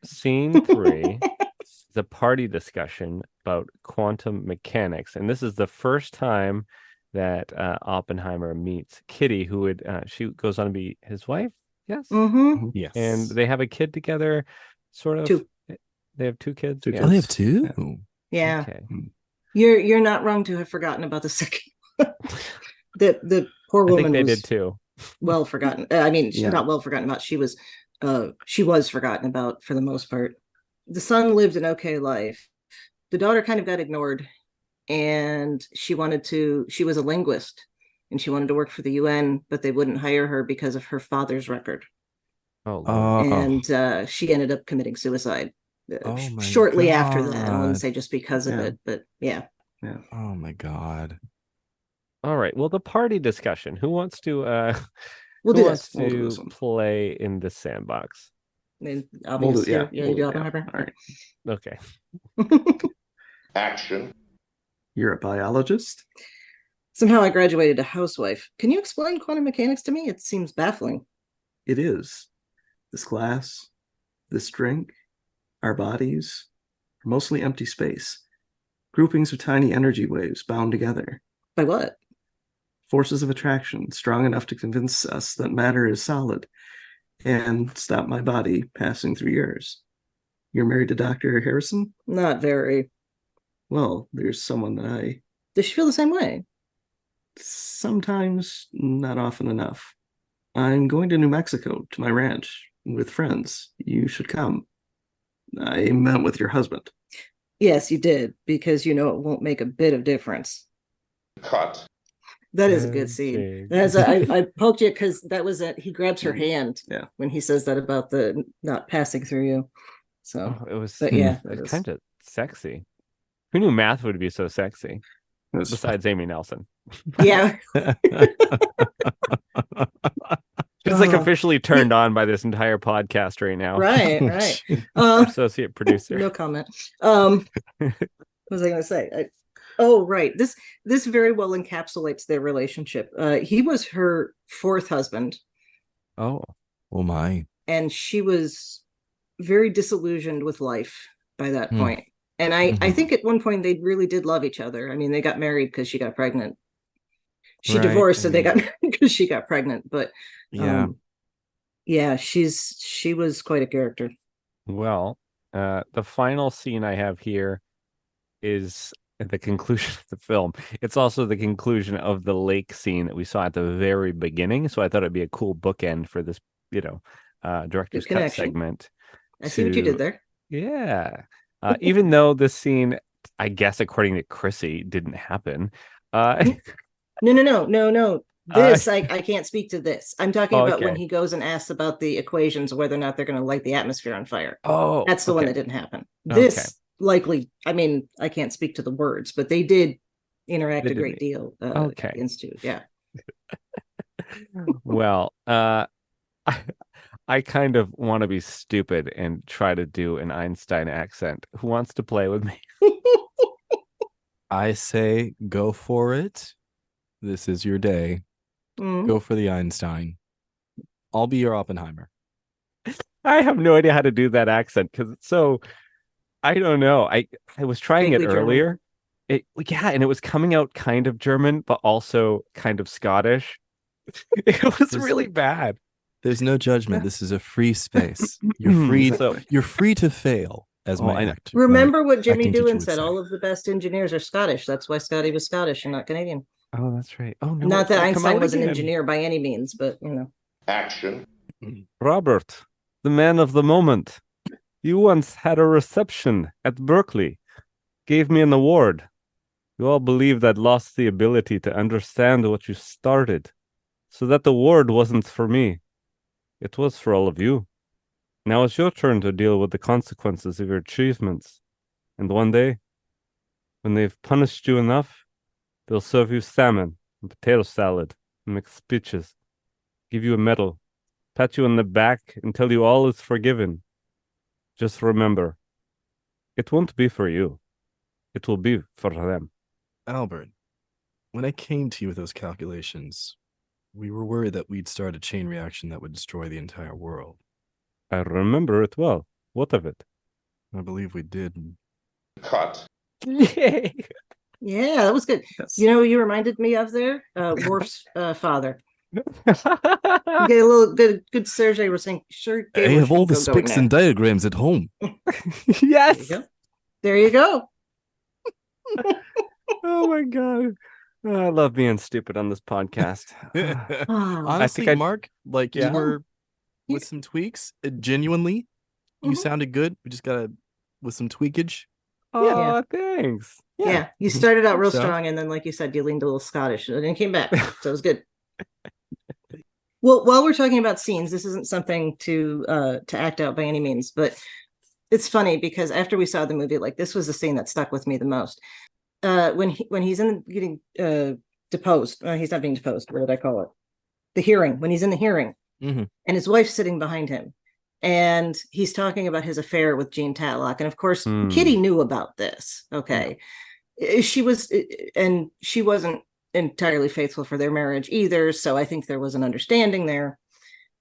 Scene 3 is a party discussion about quantum mechanics, and this is the first time that Oppenheimer meets Kitty, who would she goes on to be his wife. Yes, Mm-hmm. Yes. and they have a kid together. Sort of. Two. They have 2 kids. Two Yeah. Oh, they have kids. two? Yeah. Okay. You're not wrong to have forgotten about the second. The poor I think woman they was did too. well forgotten. I mean, Yeah. not well forgotten about. She was forgotten about for the most part. The son lived an okay life. The daughter kind of got ignored, and she was a linguist, and she wanted to work for the UN, but they wouldn't hire her because of her father's record. Oh, Lord. Oh, And she ended up committing suicide Oh my shortly after that. I wouldn't God. say just because of Yeah. it, but yeah. oh my God. All right. Well, the party discussion. Who wants to We'll who do wants this. We'll do to this one. play in the sandbox? And We'll obvious, do, yeah. yeah, we'll you do do- Oppenheimer. All right. Okay. Action. You're a biologist? Somehow I graduated to housewife. Can you explain quantum mechanics to me? It seems baffling. It is. This glass, this drink, our bodies are mostly empty space. Groupings of tiny energy waves bound together. By what? Forces of attraction strong enough to convince us that matter is solid and stop my body passing through yours. You're married to Dr. Harrison? Not very. Well, there's someone that I Does she feel the same way? sometimes, not often enough. I'm going to New Mexico to my ranch with friends. You should come. I met with your husband. Yes, you did, because you know it won't make a bit of difference. Cut. That is a good scene. Okay. That's I poked you because that was he grabs her hand Yeah. when he says that about the not passing through you. So, Oh, it was but yeah, that is- kind of sexy. Who knew math would be so sexy? It was Besides Amy Nelson. yeah. She's like Uh, officially turned on by this entire podcast right now. right. Our associate producer. No comment. What was I going to say? Right. This very well encapsulates their relationship. He was her fourth husband, Oh. Oh my. and she was very disillusioned with life by that Hmm. point. And I Mhm. think at one point they really did love each other. I mean, they got married because she got pregnant. She Right, divorced, I and they got mean- married because she got pregnant. But Yeah. yeah, she was quite a character. Well, the final scene I have here is at the conclusion of the film. It's also the conclusion of the lake scene that we saw at the very beginning. So I thought it'd be a cool bookend for this, director's cut connection. segment. I see what you did there. Yeah. Even though this scene, I guess, according to Chrissie, didn't happen. No. This I can't speak to this. I'm talking about when Okay. he goes and asks about the equations, whether or not they're going to light the atmosphere on fire. Oh, That's the one okay. that didn't happen. Okay. This likely, I mean, I can't speak to the words, but they did interact They a did great meet. deal. Okay. At the Institute. Yeah. Well, I kind of want to be stupid and try to do an Einstein accent. Who wants to play with me? I say go for it. This is your day. Mm. Go for the Einstein. I'll be your Oppenheimer. I have no idea how to do that accent because it's so. I don't know. I was trying Vaguely it German. earlier. And it was coming out kind of German, but also kind of Scottish. It was This- really bad. There's no judgment. This is a free space. You're free. So You're free to fail as Oh, my I know. act. Remember what Jimmy acting teacher Doohan would said? say. All of the best engineers are Scottish. That's why Scotty was Scottish and not Canadian. oh, that's right. Oh no, Not it's that gonna come Einstein out was an again. engineer by any means, but you know. Action. Robert, the man of the moment. You once had a reception at Berkeley, gave me an award. You all believed I'd lost the ability to understand what you started, so that the award wasn't for me. It was for all of you. Now it's your turn to deal with the consequences of your achievements. And one day, when they've punished you enough, they'll serve you salmon and potato salad and make speeches, give you a medal, pat you on the back, and tell you all is forgiven. Just remember, it won't be for you. It will be for them. Albert, when I came to you with those calculations, we were worried that we'd start a chain reaction that would destroy the entire world. I remember it well. What of it? I believe we did. Cut. Yay! Yeah, that was good. Yes. You know who you reminded me of there? Worf's father. You get a little good Sergei was saying, sure. I have all the specs and diagrams at home. Yes. There you go. Oh my god. I love being stupid on this podcast. Oh, Honestly, Mark, like Yeah. you were with some tweaks, genuinely, you Mhm. sounded good. We just gotta with some tweakage. Oh, thanks. yeah. You started out real So- strong, and then, like you said, you leaned a little Scottish, and then came back. So it was good. Well, while we're talking about scenes, this isn't something to act out by any means, but it's funny because after we saw the movie, like this was the scene that stuck with me the most. When he's getting deposed, he's not being deposed. What did I call it? The hearing. When he's in the hearing, Mhm. and his wife's sitting behind him, and he's talking about his affair with Jean Tatlock, and of course, Kitty knew about this. Okay, she wasn't entirely faithful for their marriage either, so I think there was an understanding there.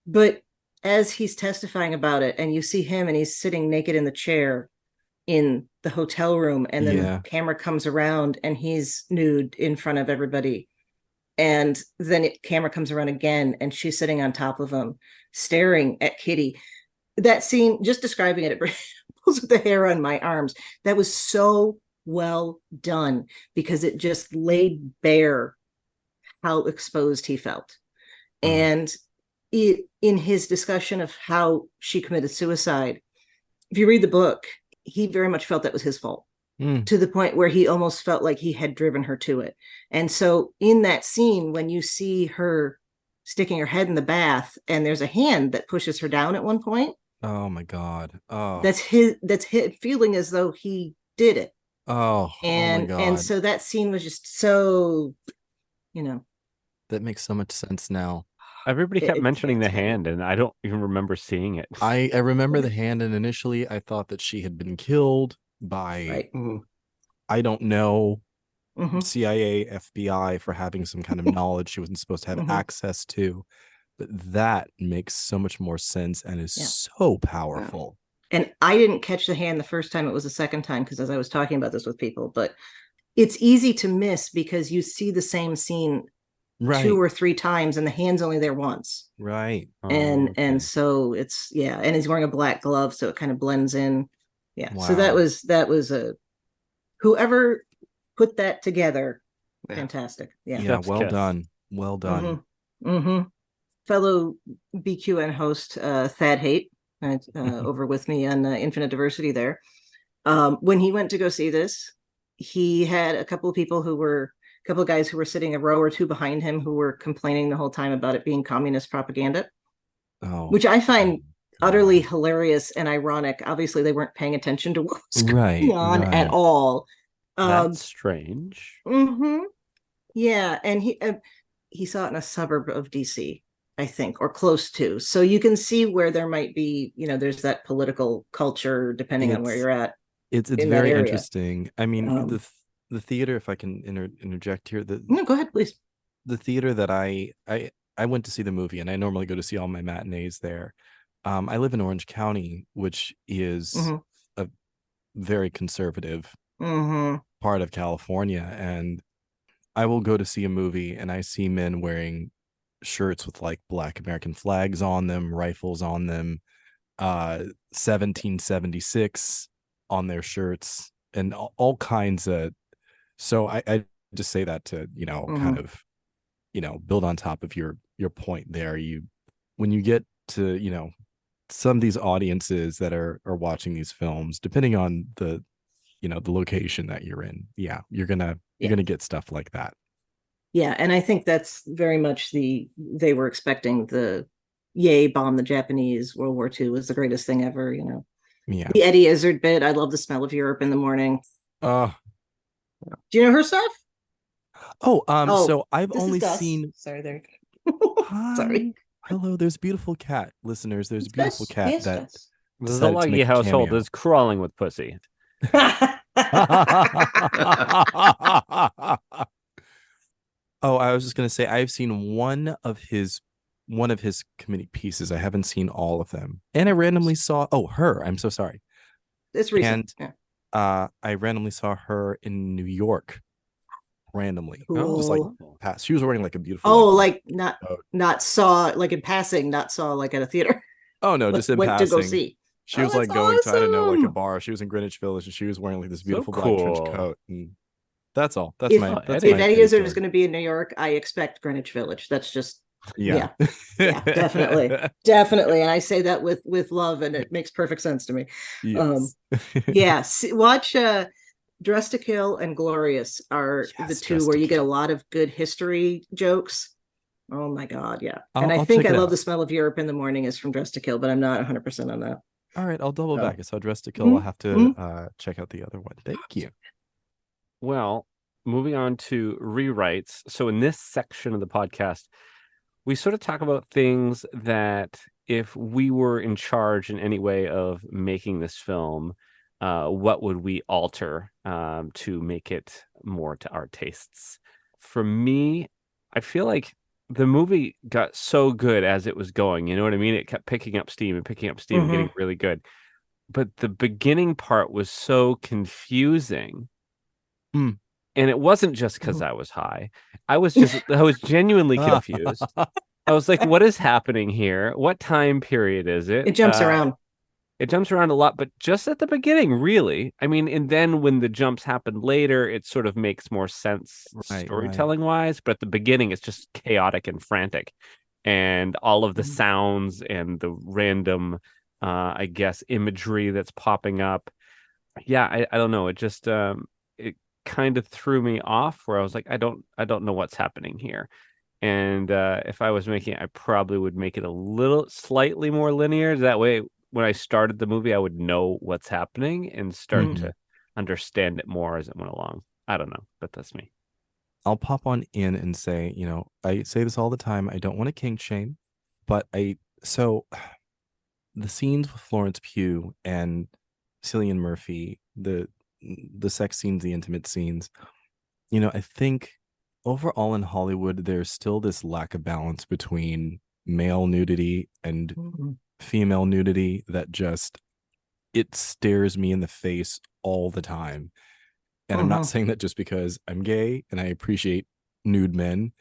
But as he's testifying about it, and you see him, and he's sitting naked in the chair in the hotel room, and then Yeah. the camera comes around and he's nude in front of everybody, and then camera comes around again and she's sitting on top of him staring at Kitty. That scene, just describing it pulls the hair on my arms. That was so well done because it just laid bare how exposed he felt. And in his discussion of how she committed suicide, if you read the book, he very much felt that was his fault, to the point where he almost felt like he had driven her to it. And so in that scene, when you see her sticking her head in the bath and there's a hand that pushes her down at one point, Oh my god. Oh. that's his feeling as though he did it. Oh my And god. so that scene was just so, That makes so much sense now. Everybody kept It- mentioning the it's- hand, and I don't even remember seeing it. I remember the hand, and initially I thought that she had been killed by right. Mhm. I don't know, Mhm. CIA, FBI for having some kind of knowledge she wasn't supposed to have Mhm. access to. But that makes so much more sense and is Yeah. so powerful. And I didn't catch the hand the first time. It was the second time, because as I was talking about this with people, but it's easy to miss because you see the same scene Right. 2 or 3 times and the hand's only there once. Right. Oh, And okay. so it's, and he's wearing a black glove, so it kind of blends in. So that Wow. was a whoever put that together, Yeah. fantastic. Yeah, Chef's well kiss. done. Well done. Fellow BQN host Thad Hait over with me on Infinite Diversity there. When he went to go see this, he had a couple of guys who were sitting a row or two behind him who were complaining the whole time about it being communist propaganda, Oh, which I find God. utterly hilarious and ironic. Obviously, they weren't paying attention to what was Right, going on right. at all. That's strange. Yeah, and he saw it in a suburb of DC, I think, or close to. So you can see where there might be, there's that political culture depending on where It's- you're at. It's in that very area. interesting. I mean, Um, the theater, if I can interject here, No, go ahead, please. the theater that I went to see the movie, and I normally go to see all my matinees there. I live in Orange County, which is Mhm. a very conservative Mm-hmm. part of California, and I will go to see a movie and I see men wearing shirts with like Black American flags on them, rifles on them, 1776 on their shirts, and all kinds of. So I just say that to kind of build on top of your point there. When you get to some of these audiences that are watching these films, depending on the location that you're in, you're gonna get stuff like that. Yeah, and I think that's very much they were expecting the yay, bomb the Japanese, World War II was the greatest thing ever, Yeah. The Eddie Izzard bit, I love the smell of Europe in the morning. Oh, Do you know her stuff? so I've This only is Gus. seen. Sorry, there. Hi. Sorry. Hello, there's a beautiful cat, listeners. There's a beautiful cat Yes, that yes. The decided to Szilagyi make a household cameo. is crawling with pussy. Oh, I was just gonna say I've seen one of his comedic pieces. I haven't seen all of them. And I randomly saw Her. I'm so sorry. It's recent. And Yeah. I randomly saw her in New York. Randomly. Just like Cool. past. She was wearing like a beautiful Oh, like like coat. not saw like in passing, not saw like at a theater. Oh no, just in Went to go passing. see. She Oh, was that's like going to, I don't know, like a awesome. bar. She was in Greenwich Village and she was wearing like this So beautiful black trench cool. coat. And that's all. That's If my that's Eddie. my if Eddie Eddie Izzard is story. going to be in New York, I expect Greenwich Village. That's just Yeah. definitely, definitely. And I say that with love, and it makes perfect sense to me. Yes. Yeah, watch Dress to Kill and Glorious are the Yes, two Dress where to you get a Kill. lot of good history jokes. Oh my God, yeah. I'll- And I I'll think check I it Love out. the Smell of Europe in the Morning is from Dress to Kill, but I'm not 100% on that. All right, I'll double So. back. I saw Dress to Kill. I'll have to Mhm. check out the other one. Thank you. Well, moving on to rewrites. So in this section of the podcast, we sort of talk about things that if we were in charge in any way of making this film, what would we alter to make it more to our tastes? For me, I feel like the movie got so good as it was going. You know what I mean? It kept picking up steam and picking up steam and getting really good. But the beginning part was so confusing. Mm. And it wasn't just because I was high. I was genuinely confused. I was like, what is happening here? What time period is it? It jumps around. It jumps around a lot, but just at the beginning, really. I mean, and then when the jumps happen later, it sort of makes more sense Right. storytelling wise. But at the beginning, it's just chaotic and frantic. And all of the sounds and the random, I guess, imagery that's popping up. Yeah, I don't know. It just it kind of threw me off where I was like, I don't know what's happening here. And if I was making it, I probably would make it a little slightly more linear. That way, when I started the movie, I would know what's happening and start to understand it more as it went along. I don't know, but that's me. I'll pop on in and say, I say this all the time. I don't want to kink shame, but so the scenes with Florence Pugh and Cillian Murphy, the sex scenes, the intimate scenes, I think overall in Hollywood, there's still this lack of balance between male nudity and female nudity that just it stares me in the face all the time. And I'm not saying that just because I'm gay and I appreciate nude men.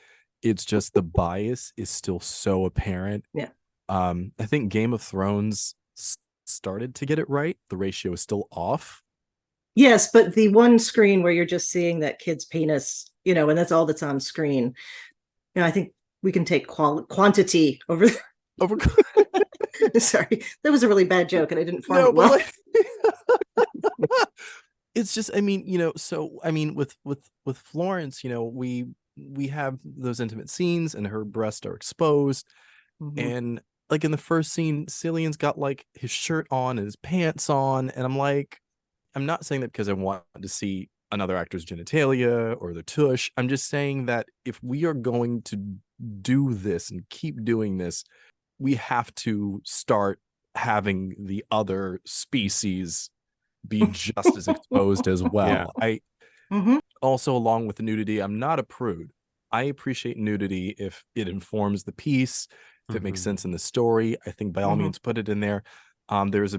It's just the bias is still so apparent. Yeah. I think Game of Thrones started to get it right. The ratio is still off. Yes, but the one screen where you're just seeing that kid's penis, and that's all that's on screen. I think we can take quantity over. Sorry, that was a really bad joke, and I didn't form it well. It's just, with Florence, we have those intimate scenes, and her breasts are exposed, and like in the first scene, Cillian's got like his shirt on and his pants on, and I'm like, I'm not saying that because I want to see another actor's genitalia or their tush. I'm just saying that if we are going to do this and keep doing this, we have to start having the other species be just as exposed as well. Yeah. Also, along with the nudity, I'm not a prude. I appreciate nudity if it informs the piece, if it makes sense in the story. I think by all means put it in there. There's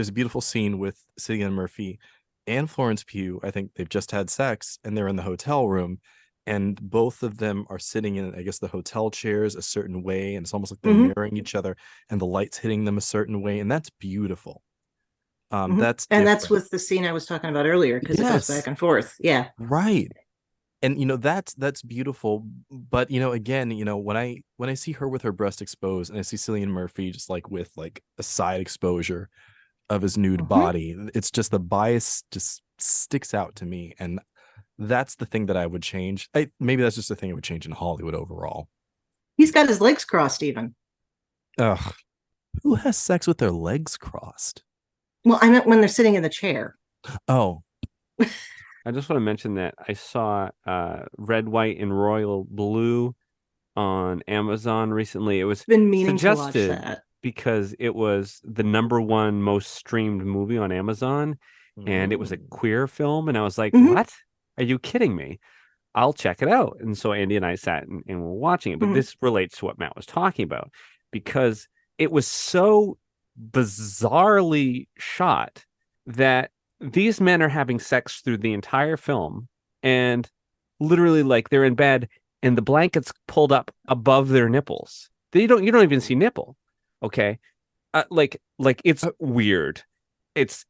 a beautiful scene with Cillian Murphy and Florence Pugh. I think they've just had sex and they're in the hotel room, and both of them are sitting in, I guess, the hotel chairs a certain way, and it's almost like they're mirroring each other, and the light's hitting them a certain way, and that's beautiful. That's that's with the scene I was talking about earlier, because it goes back and forth. Yeah, right. And that's beautiful. But again, when I see her with her breast exposed, and I see Cillian Murphy just like with like a side exposure of his nude body, it's just the bias just sticks out to me, and that's the thing that I would change. Maybe that's just the thing I would change in Hollywood overall. He's got his legs crossed even. Ugh, who has sex with their legs crossed? Well, I meant when they're sitting in the chair. Oh, I just want to mention that I saw Red, White, and Royal Blue on Amazon recently. It was Been meaning to watch suggested that. because it was the #1 most streamed movie on Amazon, and it was a queer film, and I was like, Mhm. what? Are you kidding me? I'll check it out. And so Andy and I sat and were watching it. But Mhm. this relates to what Matt was talking about, because it was so bizarrely shot that these men are having sex through the entire film, and literally like they're in bed and the blanket's pulled up above their nipples. You don't even see nipple. Okay. Like it's weird.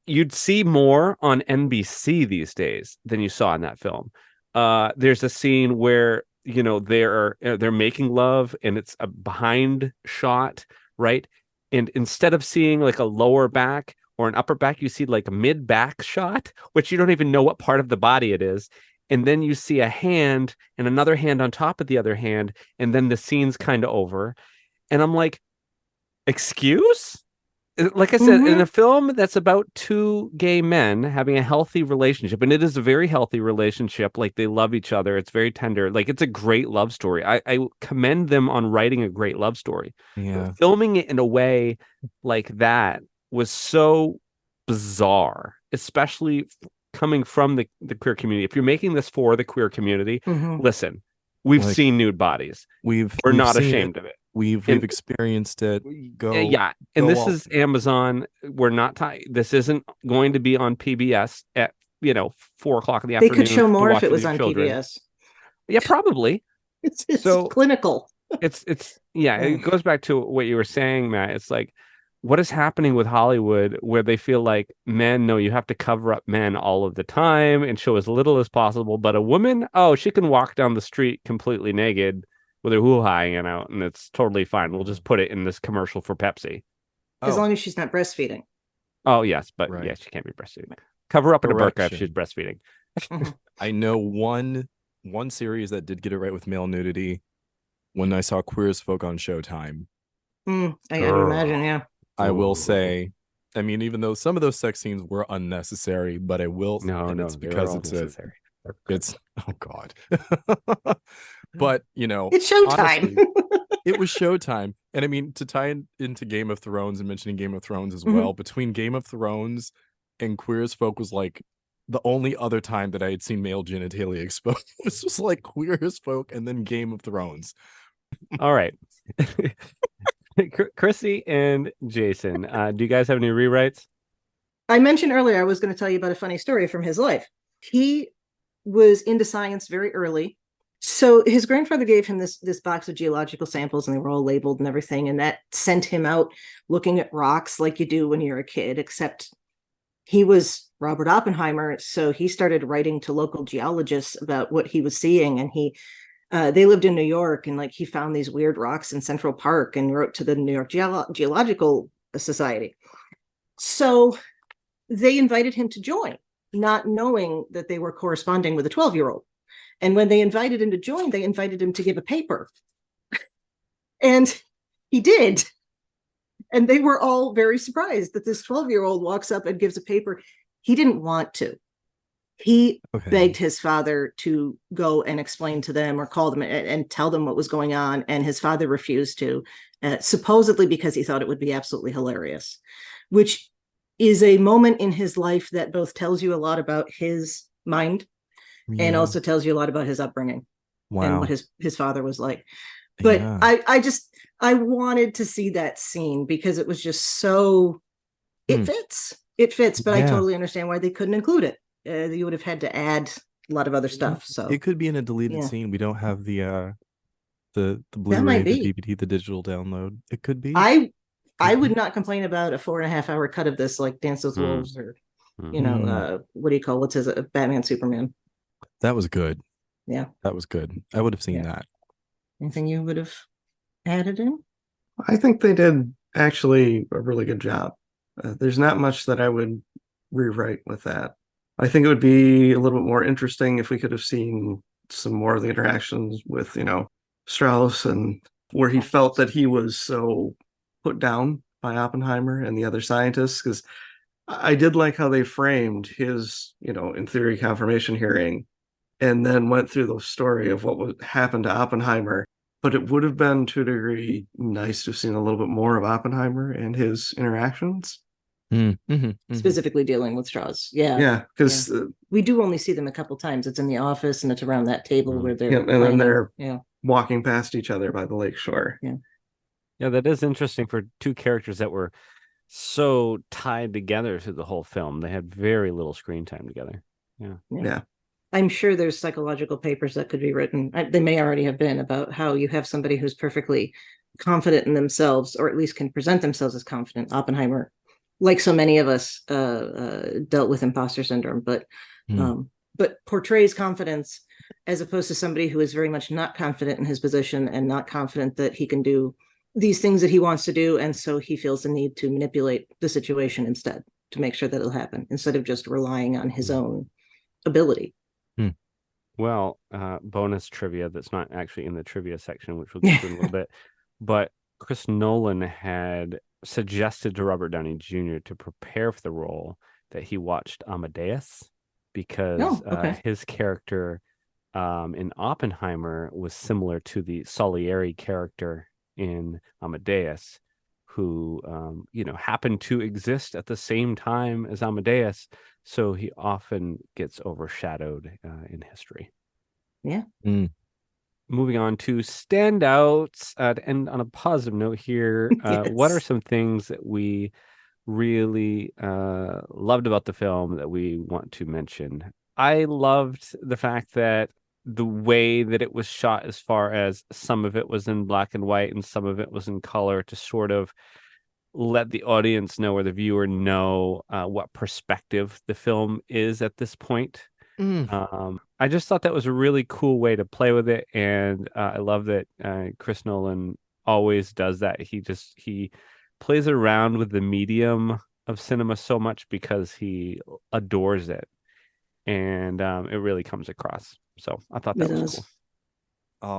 You'd see more on NBC these days than you saw in that film. There's a scene where they're making love, and it's a behind shot, right? And instead of seeing like a lower back or an upper back, you see like a mid back shot, which you don't even know what part of the body it is. And then you see a hand and another hand on top of the other hand, and then the scene's kind of over. And I'm like, excuse? Like I said, in a film that's about two gay men having a healthy relationship, and it is a very healthy relationship, like they love each other, it's very tender, like it's a great love story. I commend them on writing a great love story. Yeah. But filming it in a way like that was so bizarre, especially coming from the queer community. If you're making this for the queer community, listen, we've seen nude bodies. We're not ashamed of it. We've experienced it. This is Amazon. We're not this isn't going to be on PBS at 4:00 in the afternoon. They could show more if it was on PBS. Yeah, probably. It's so clinical. It goes back to what you were saying, Matt. It's like, what is happening with Hollywood, where they feel like men, no, you have to cover up men all of the time and show as little as possible, but a woman, she can walk down the street completely naked with her hoo-ha hanging out, and it's totally fine. We'll just put it in this commercial for Pepsi. As long as she's not breastfeeding. Oh, yes, but yes, she can't be breastfeeding. Cover up in a burqa if she's breastfeeding. I know one series that did get it right with male nudity when I saw Queer as Folk on Showtime. I can imagine, yeah. I will say, I mean, even though some of those sex scenes were unnecessary, but I will it's because necessary. It's oh god. But it's showtime. Honestly, it was showtime. And I mean, to tie into Game of Thrones and mentioning Game of Thrones as well, between Game of Thrones and Queer as Folk was like the only other time that I had seen male genitalia exposed. This was like Queer as Folk and then Game of Thrones. All right. Chrissy and Jason, do you guys have any rewrites? I mentioned earlier I was going to tell you about a funny story from his life. He was into science very early. So his grandfather gave him this box of geological samples, and they were all labeled and everything. And that sent him out looking at rocks like you do when you're a kid, except he was Robert Oppenheimer. So he started writing to local geologists about what he was seeing. And they lived in New York, and like he found these weird rocks in Central Park and wrote to the New York Geological Society. So they invited him to join, not knowing that they were corresponding with a 12-year-old. And when they invited him to join, they invited him to give a paper. And he did. And they were all very surprised that this 12-year-old walks up and gives a paper. He didn't want to. He begged his father to go and explain to them or call them and tell them what was going on. And his father refused to, supposedly because he thought it would be absolutely hilarious, which is a moment in his life that both tells you a lot about his mind and also tells you a lot about his upbringing and what his father was like. But I wanted to see that scene because it was just so, it fits, but I totally understand why they couldn't include it. You would have had to add a lot of other stuff. So it could be in a deleted scene. We don't have the Blu-ray, the DVD, the digital download. It could be. I would not complain about a 4.5-hour cut of this, like Dance with Wolves or what do you call what's his Batman Superman. That was good. Yeah, that was good. I would have seen that. Anything you would have added in? I think they did actually a really good job. There's not much that I would rewrite with that. I think it would be a little bit more interesting if we could have seen some more of the interactions with, Strauss, and where he felt that he was so put down by Oppenheimer and the other scientists. Because I did like how they framed his, in theory, confirmation hearing, and then went through the story of what would happen to Oppenheimer but it would have been, to a degree, nice to have seen a little bit more of Oppenheimer and his interactions. Specifically dealing with straws. Yeah, because we do only see them a couple times. It's in the office and it's around that table where they're and then they're yeah. walking past each other by the lake shore. Yeah, that is interesting for two characters that were so tied together through the whole film. They had very little screen time together. Yeah. I'm sure there's psychological papers that could be written. They may already have been, about how you have somebody who's perfectly confident in themselves, or at least can present themselves as confident. Oppenheimer, like so many of us, dealt with imposter syndrome, but portrays confidence as opposed to somebody who is very much not confident in his position and not confident that he can do these things that he wants to do. And so he feels the need to manipulate the situation instead to make sure that it'll happen, instead of just relying on his own ability. Well, bonus trivia that's not actually in the trivia section, which we'll get to in a little bit, but Chris Nolan had suggested to Robert Downey Jr. to prepare for the role that he watched Amadeus, because his character in Oppenheimer was similar to the Salieri character in Amadeus, who happened to exist at the same time as Amadeus, so he often gets overshadowed in history. Moving on to standouts, to end on a positive note here. What are some things that we really loved about the film that we want to mention? I loved the fact that the way that it was shot, as far as some of it was in black and white and some of it was in color, to sort of let the audience know, or the viewer know, what perspective the film is at this point. I just thought that was a really cool way to play with it, and I love that Chris Nolan always does that. He plays around with the medium of cinema so much because he adores it, and it really comes across. So I thought that was cool.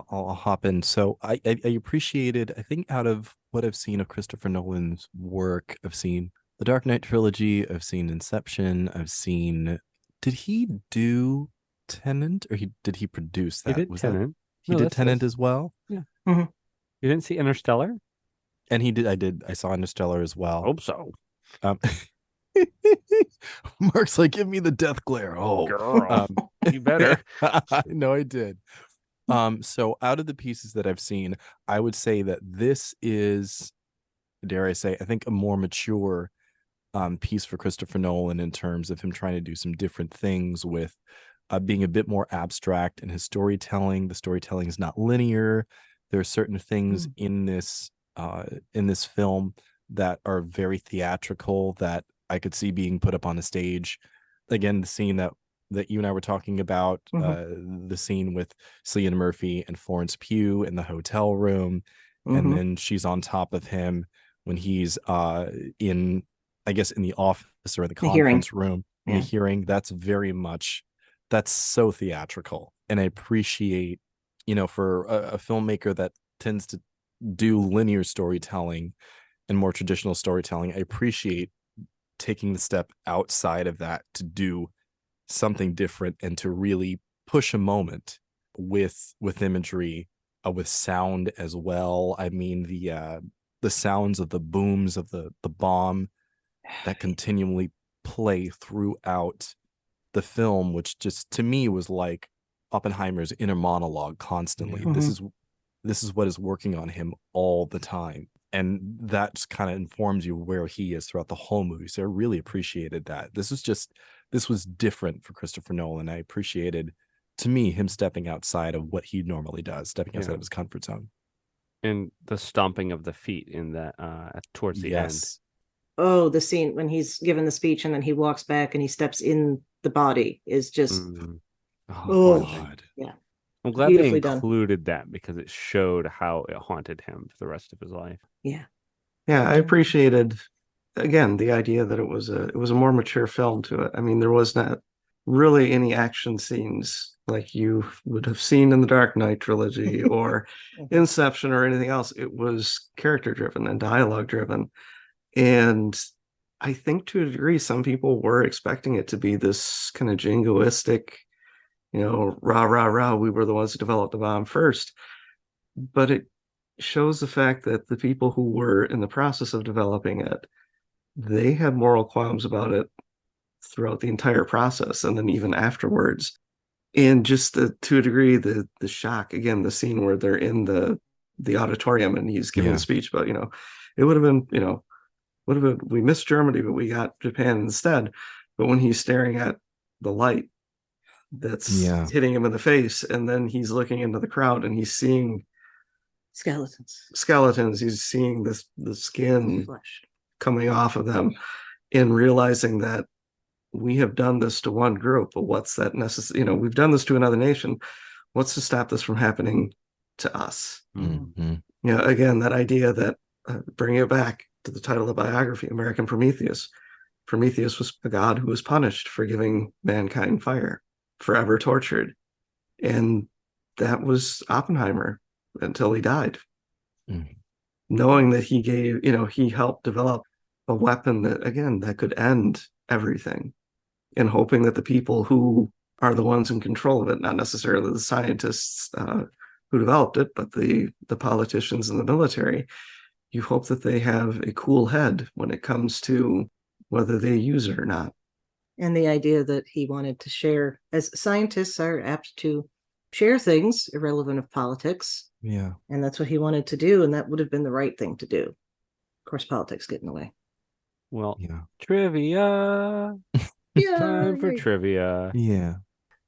I'll hop in. So I appreciated, I think, out of what I've seen of Christopher Nolan's work, I've seen the Dark Knight trilogy, I've seen Inception, I've seen, did he do Tenet, or did he produce that? He did Tenet. He did Tenet as well? Yeah. You didn't see Interstellar? And I saw Interstellar as well. Hope so. Mark's like, give me the death glare. Oh, girl, you better. No, I did. So out of the pieces that I've seen, I would say that this is, dare I say, I think a more mature piece for Christopher Nolan, in terms of him trying to do some different things with being a bit more abstract in his storytelling. The storytelling is not linear. There are certain things in this film that are very theatrical that I could see being put up on a stage. Again, the scene that you and I were talking about, the scene with Cillian Murphy and Florence Pugh in the hotel room, and then she's on top of him when he's in the office or in the conference room, in the hearing. That's so theatrical. And I appreciate, for a filmmaker that tends to do linear storytelling and more traditional storytelling, I appreciate taking the step outside of that to do something different and to really push a moment with imagery, with sound as well. I mean, the sounds of the booms of the bomb that continually play throughout the film, which just to me was like Oppenheimer's inner monologue constantly. This is what is working on him all the time, and that just kind of informs you where he is throughout the whole movie. So I really appreciated that. This was different for Christopher Nolan. I appreciated, to me, him stepping outside of what he normally does, stepping outside of his comfort zone. And the stomping of the feet in that towards the end. Oh, the scene when he's given the speech and then he walks back and he steps in the body is just God. Yeah. I'm glad they included that, because it showed how it haunted him for the rest of his life. Yeah. Yeah, I appreciated, again, the idea that it was a more mature film to it. I mean, there was not really any action scenes like you would have seen in the Dark Knight trilogy or Inception or anything else. It was character driven and dialogue driven. And I think to a degree, some people were expecting it to be this kind of jingoistic, rah, rah, rah, we were the ones who developed the bomb first. but it shows the fact that the people who were in the process of developing it, they had moral qualms about it throughout the entire process, and then even afterwards. And just to a degree, the shock, again, the scene where they're in the auditorium and he's giving a speech about, it would have been, we missed Germany, but we got Japan instead. But when he's staring at the light that's hitting him in the face, and then he's looking into the crowd and he's seeing skeletons, he's seeing the skin flesh coming off of them, and realizing that we have done this to one group, but what's that necessary? We've done this to another nation. What's to stop this from happening to us? Mm-hmm. Again, that idea that bringing it back to the title of the biography, American Prometheus. Prometheus was a god who was punished for giving mankind fire, forever tortured. And that was Oppenheimer until he died. Mm. Knowing that he helped develop a weapon that could end everything, and hoping that the people who are the ones in control of it, not necessarily the scientists who developed it, but the politicians and the military, you hope that they have a cool head when it comes to whether they use it or not. And the idea that he wanted to share, as scientists are apt to share things irrelevant of politics. Yeah. And that's what he wanted to do, and that would have been the right thing to do. Of course, politics get in the way. Well, trivia. Time for trivia. Yeah.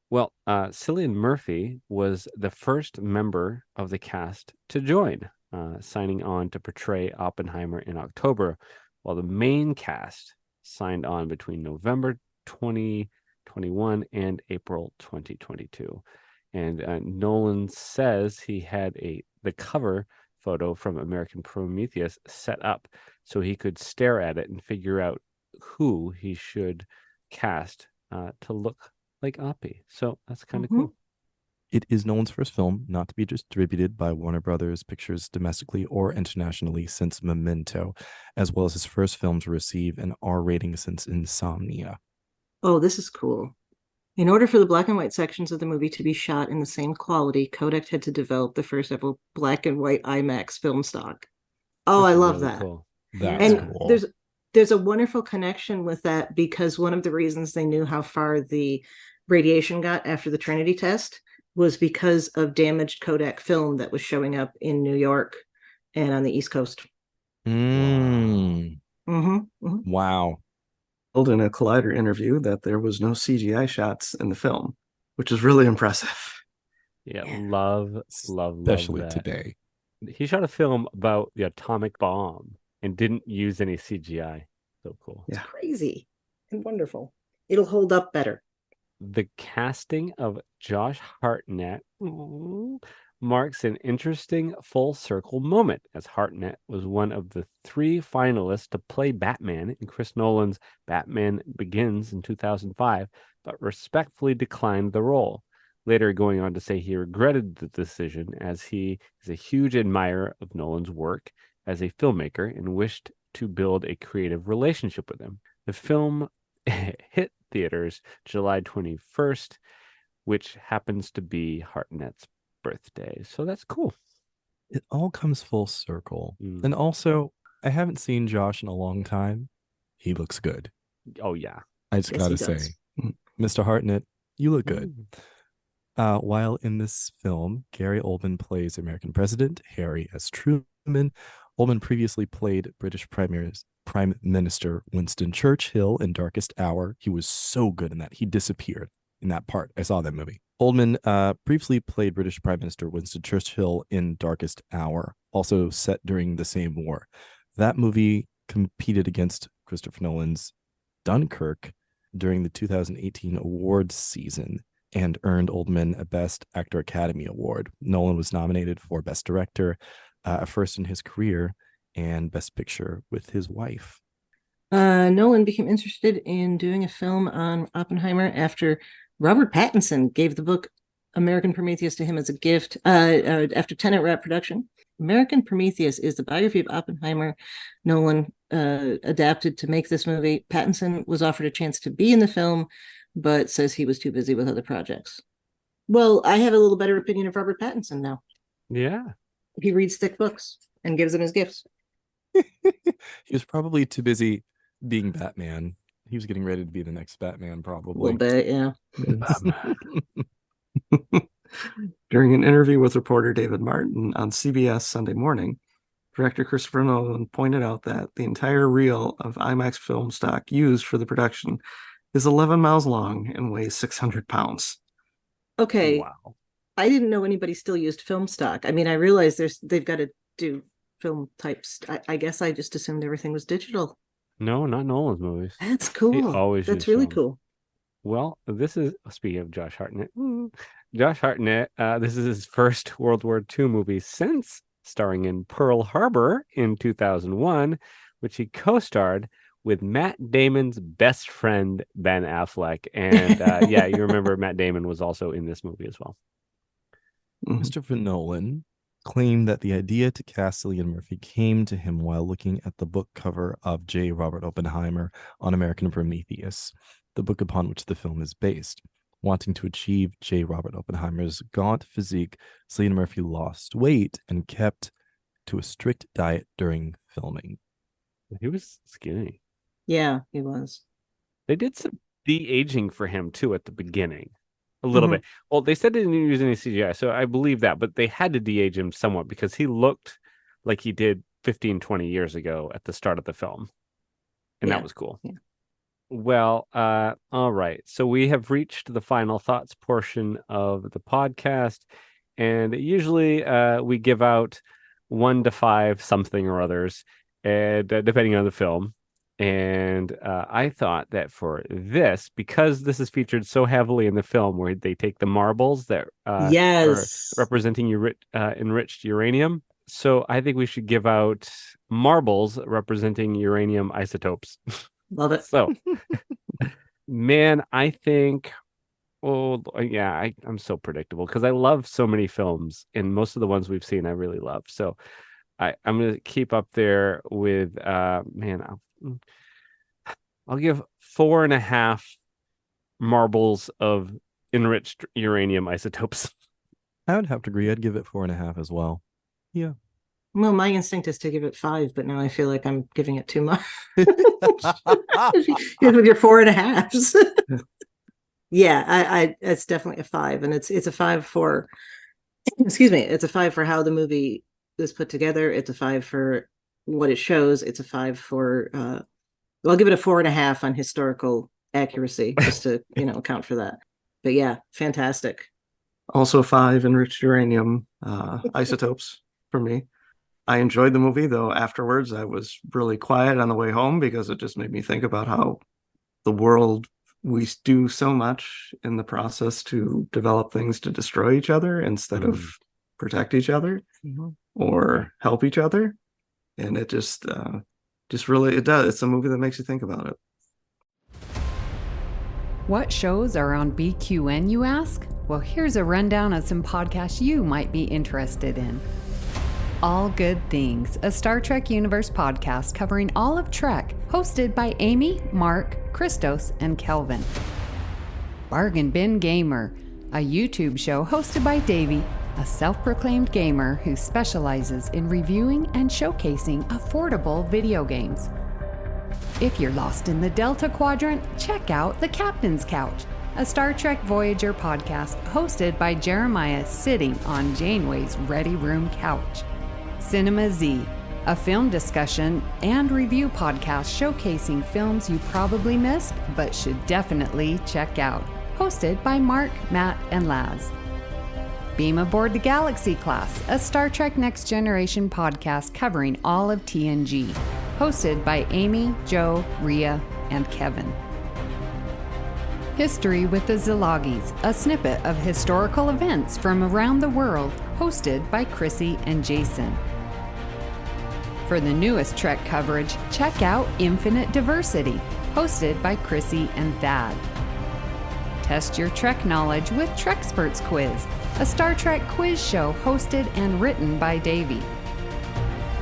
Well, Cillian Murphy was the first member of the cast to join, signing on to portray Oppenheimer in October, while the main cast signed on between November 2021 and April 2022. And Nolan says he had the cover photo from American Prometheus set up so he could stare at it and figure out who he should cast to look like Oppie. So that's kind of cool. It is Nolan's first film not to be distributed by Warner Brothers Pictures domestically or internationally since Memento, as well as his first film to receive an R rating since Insomnia. Oh, this is cool. In order for the black and white sections of the movie to be shot in the same quality, Kodak had to develop the first ever black and white IMAX film stock. Oh, That's I love really that. Cool. That's cool. There's a wonderful connection with that, because one of the reasons they knew how far the radiation got after the Trinity test was because of damaged Kodak film that was showing up in New York and on the East Coast. Wow. In a Collider interview that there was no CGI shots in the film, which is really impressive. Yeah, love Especially that. today. He shot a film about the atomic bomb and didn't use any CGI. So cool. It's crazy and wonderful. It'll hold up better. The casting of Josh Hartnett marks an interesting full circle moment, as Hartnett was one of the 3 finalists to play Batman in Chris Nolan's Batman Begins in 2005, but respectfully declined the role, later going on to say he regretted the decision as he is a huge admirer of Nolan's work as a filmmaker and wished to build a creative relationship with him. The film hit theaters July 21st, which happens to be Hartnett's birthday. So that's cool. It all comes full circle. And also, I haven't seen Josh in a long time. He looks good. Oh, yeah. I just gotta say, Mr. Hartnett, you look good. While in this film, Gary Oldman plays American President Harry S. Truman. Oldman previously played British Prime Minister Winston Churchill in Darkest Hour. He was so good in that. He disappeared in that part. I saw that movie. Oldman briefly played British Prime Minister Winston Churchill in Darkest Hour, also set during the same war. That movie competed against Christopher Nolan's Dunkirk during the 2018 awards season and earned Oldman a Best Actor Academy Award. Nolan was nominated for Best Director, a first in his career, and Best Picture with his wife. Nolan became interested in doing a film on Oppenheimer after Robert Pattinson gave the book American Prometheus to him as a gift after Tenet wrapped production. American Prometheus is the biography of Oppenheimer. Nolan adapted to make this movie. Pattinson was offered a chance to be in the film, but says he was too busy with other projects. Well, I have a little better opinion of Robert Pattinson now. Yeah. He reads thick books and gives them his gifts. He was probably too busy being Batman. He was getting ready to be the next Batman, A probably. little bit, yeah. During an interview with reporter David Martin on CBS Sunday Morning, director Christopher Nolan pointed out that the entire reel of IMAX film stock used for the production is 11 miles long and weighs 600 pounds. Okay. Wow. I didn't know anybody still used film stock. I mean, I realize they've got to do film types. I guess I just assumed everything was digital. No, not Nolan's movies. That's cool. always That's used really film. cool. Well, this is, speaking of Josh Hartnett, Josh Hartnett, this is his first World War II movie since starring in Pearl Harbor in 2001, which he co-starred with Matt Damon's best friend, Ben Affleck. And yeah, you remember Matt Damon was also in this movie as well. Christopher Nolan claimed that the idea to cast Cillian Murphy came to him while looking at the book cover of J. Robert Oppenheimer on American Prometheus, the book upon which the film is based. Wanting to achieve J. Robert Oppenheimer's gaunt physique, Cillian Murphy lost weight and kept to a strict diet during filming. He was skinny. Yeah, he was. They did some de-aging for him too at the beginning. A little bit. Well, they said they didn't use any CGI, so I believe that, but they had to de-age him somewhat because he looked like he did 15, 20 years ago at the start of the film. And that was cool. Yeah. Well, all right. So we have reached the final thoughts portion of the podcast. And usually we give out 1 to 5 something or others, and depending on the film. And I thought that for this, because this is featured so heavily in the film where they take the marbles that are representing enriched uranium. So I think we should give out marbles representing uranium isotopes. Love it. So, man, I think, I'm so predictable because I love so many films, and most of the ones we've seen I really love. So I'm going to keep up there with, I'll give 4.5 marbles of enriched uranium isotopes. I would have to agree. I'd give it 4.5 as well. Yeah. Well, my instinct is to give it 5, but now I feel like I'm giving it too much. With your 4.5s. Yeah, I it's definitely a 5, and it's a 5 for, it's a 5 for how the movie is put together. It's a 5 for what it shows. It's a 5 for I'll give it a 4.5 on historical accuracy, just to account for that. But yeah, fantastic. Also 5 enriched uranium isotopes for me. I enjoyed the movie, though afterwards I was really quiet on the way home because it just made me think about how the world, we do so much in the process to develop things to destroy each other instead of protect each other or help each other. And it just really, it does. It's a movie that makes you think about it. What shows are on BQN, you ask? Well, here's a rundown of some podcasts you might be interested in. All Good Things, a Star Trek Universe podcast covering all of Trek, hosted by Amy, Mark, Christos, and Kelvin. Bargain Bin Gamer, a YouTube show hosted by Davey, a self-proclaimed gamer who specializes in reviewing and showcasing affordable video games. If you're lost in the Delta Quadrant, check out The Captain's Couch, a Star Trek Voyager podcast hosted by Jeremiah sitting on Janeway's Ready Room couch. CINEMAZ, a film discussion and review podcast showcasing films you probably missed but should definitely check out, hosted by Mark, Matt, and Laz. Beam Aboard the Galaxy Class, a Star Trek Next Generation podcast covering all of TNG, hosted by Amy, Joe, Rhea, and Kevin. History with the Szilagyis, a snippet of historical events from around the world, hosted by Chrissie and Jason. For the newest Trek coverage, check out Infinite Diversity, hosted by Chrissie and Thad. Test your Trek knowledge with Treksperts Quiz, a Star Trek quiz show hosted and written by Davey.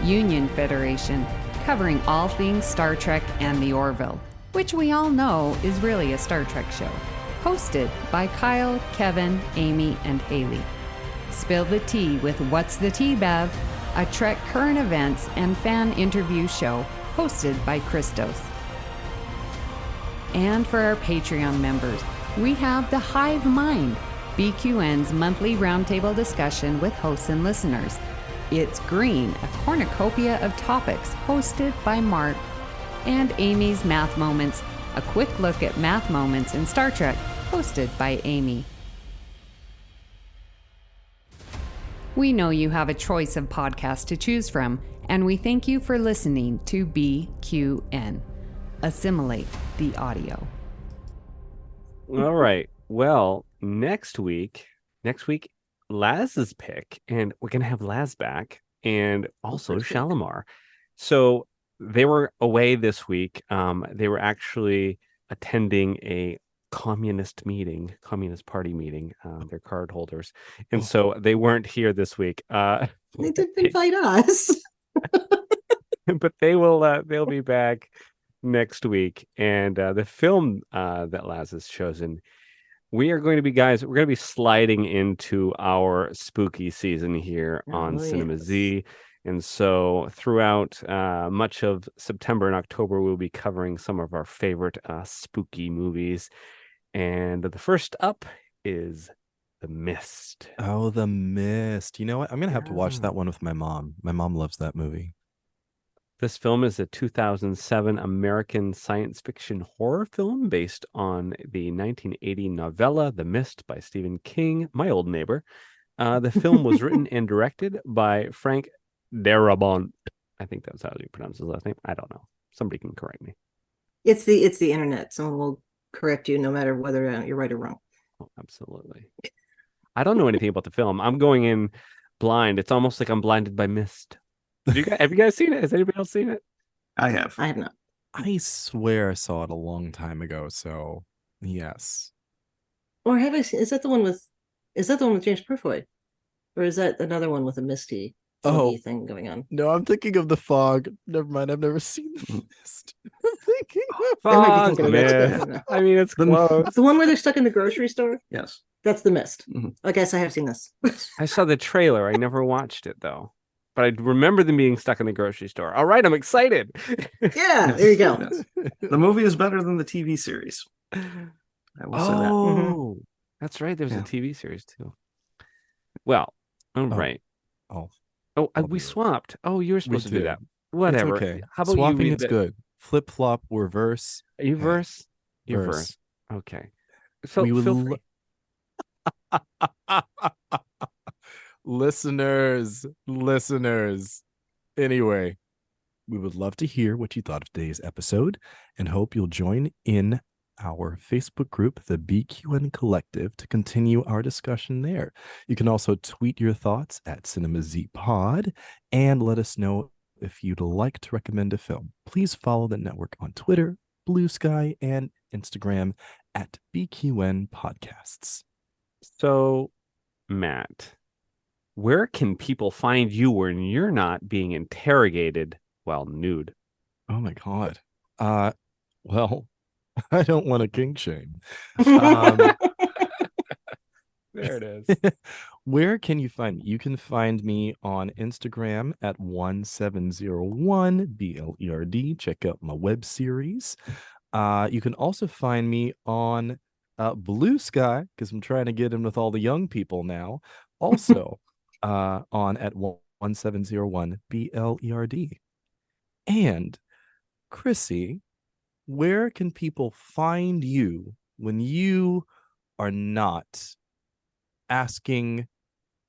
Union Federation, covering all things Star Trek and the Orville, which we all know is really a Star Trek show, hosted by Kyle, Kevin, Amy, and Haley. Spill the Tea with What's the Tea, Bev? A Trek current events and fan interview show hosted by Christos. And for our Patreon members, we have The Hive Mind, BQN's monthly roundtable discussion with hosts and listeners. It's Green, a cornucopia of topics hosted by Mark. And Amy's Math Moments, a quick look at math moments in Star Trek, hosted by Amy. We know you have a choice of podcasts to choose from, and we thank you for listening to BQN. Assimilate the audio. All right. Well, next week, Laz's pick, and we're going to have Laz back, and also Shalimar. So they were away this week. They were actually attending a communist party meeting, their card holders. And so they weren't here this week. They didn't invite us. But they'll be back next week. And the film that Laz has chosen, we're going to be sliding into our spooky season here on CINEMAZ. And so throughout much of September and October, we'll be covering some of our favorite spooky movies. And the first up is The Mist. Oh, The Mist. You know what? I'm going to have to watch that one with my mom. My mom loves that movie. This film is a 2007 American science fiction horror film based on the 1980 novella The Mist by Stephen King, my old neighbor. The film was written and directed by Frank Darabont. I think that's how you pronounce his last name. I don't know. Somebody can correct me. It's the internet. Someone will correct you no matter whether you're right or wrong. Oh, absolutely. I don't know anything about the film. I'm going in blind. It's almost like I'm blinded by mist. Have you guys seen it? Has anybody else seen it? I have. I have not. I swear I saw it a long time ago. So yes. Or have I seen? Is that the one with James Purfoy, or is that another one with a misty thing going on? No, I'm thinking of The Fog. Never mind. I've never seen The Mist. I'm thinking Fog, Mist. I mean, it's close. The one where they're stuck in the grocery store. Yes. That's The Mist. Mm-hmm. I guess I have seen this. I saw the trailer. I never watched it though. But I remember them being stuck in the grocery store. All right, I'm excited. Yeah, there you go. Yes. The movie is better than the TV series. I will say that. Oh, that's right. There's a TV series too. Well, all right. We swapped. Oh, you were supposed to do that. Whatever. It's okay. How about swapping? You It's good. Flip flop. Reverse. You verse. You verse. Okay. So feel free. Listeners. Anyway, we would love to hear what you thought of today's episode and hope you'll join in our Facebook group, the BQN Collective, to continue our discussion there. You can also tweet your thoughts at CinemazPod and let us know if you'd like to recommend a film. Please follow the network on Twitter, BlueSky, and Instagram at BQN Podcasts. So, Matt, where can people find you when you're not being interrogated while nude? Oh my God. Well, I don't want to kink shame. There it is. Where can you find me? You can find me on Instagram at 1701BLERD. Check out my web series. You can also find me on BlueSky, because I'm trying to get in with all the young people now. Also on at 1701BLERD. And Chrissy, where can people find you when you are not asking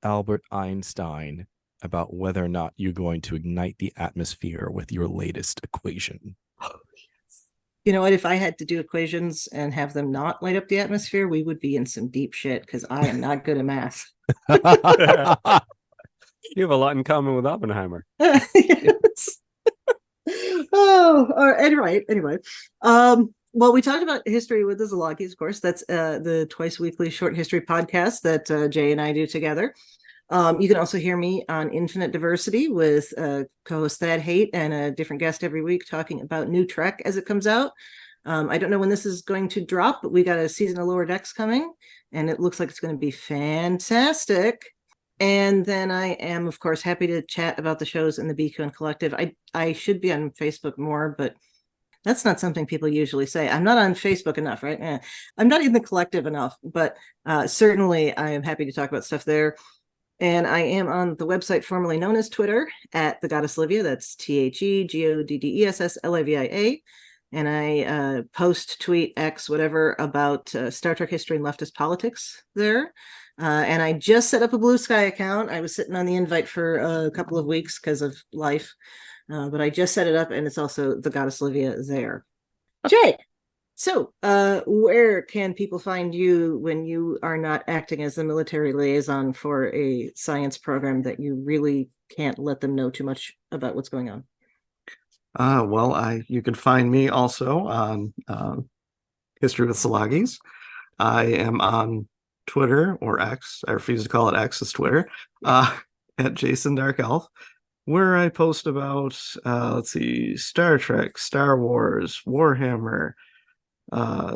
Albert Einstein about whether or not you're going to ignite the atmosphere with your latest equation? You know what? If I had to do equations and have them not light up the atmosphere, we would be in some deep shit because I am not good at math. You have a lot in common with Oppenheimer. Yes. Anyway. Well, we talked about history with the Szilagyi, of course. That's the twice weekly short history podcast that Jay and I do together. You can also hear me on Infinite Diversity with co-host Thad Hait and a different guest every week talking about new Trek as it comes out. I don't know when this is going to drop, but we got a season of Lower Decks coming, and it looks like it's going to be fantastic. And then I am, of course, happy to chat about the shows in the BQN Collective. I should be on Facebook more, but that's not something people usually say. I'm not on Facebook enough, right? I'm not in the collective enough, but certainly I am happy to talk about stuff there. And I am on the website formerly known as Twitter at the Goddess Livia. That's TheGoddessLivia. And I post, tweet, X, whatever about Star Trek history and leftist politics there. And I just set up a BlueSky account. I was sitting on the invite for a couple of weeks because of life. But I just set it up, and it's also the Goddess Livia there. Jay, so where can people find you when you are not acting as the military liaison for a science program that you really can't let them know too much about what's going on? Well, you can find me also on History with Szilagyis. I am on Twitter, or X. I refuse to call it X, it's Twitter, at Jason Dark Elf, where I post about, Star Trek, Star Wars, Warhammer,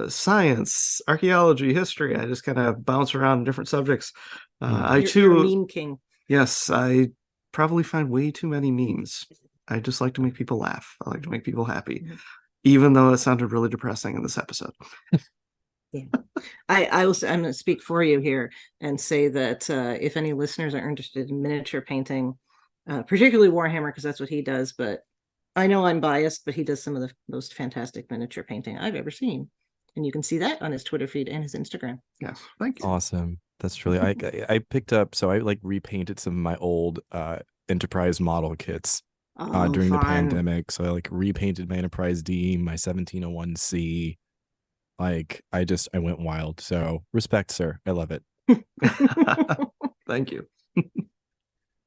science, archaeology, history. I just kind of bounce around different subjects. You're a meme king. Yes, I probably find way too many memes. I just like to make people laugh. I like to make people happy, even though it sounded really depressing in this episode. Yeah, I'm going to speak for you here and say that if any listeners are interested in miniature painting, particularly Warhammer, because that's what he does, but I know I'm biased, but he does some of the most fantastic miniature painting I've ever seen. And you can see that on his Twitter feed and his Instagram. Yes, thank you. Awesome. That's really, I picked up, so I repainted some of my old Enterprise model kits during the pandemic. So I repainted my Enterprise D, my 1701C. I went wild. So respect, sir. I love it. Thank you.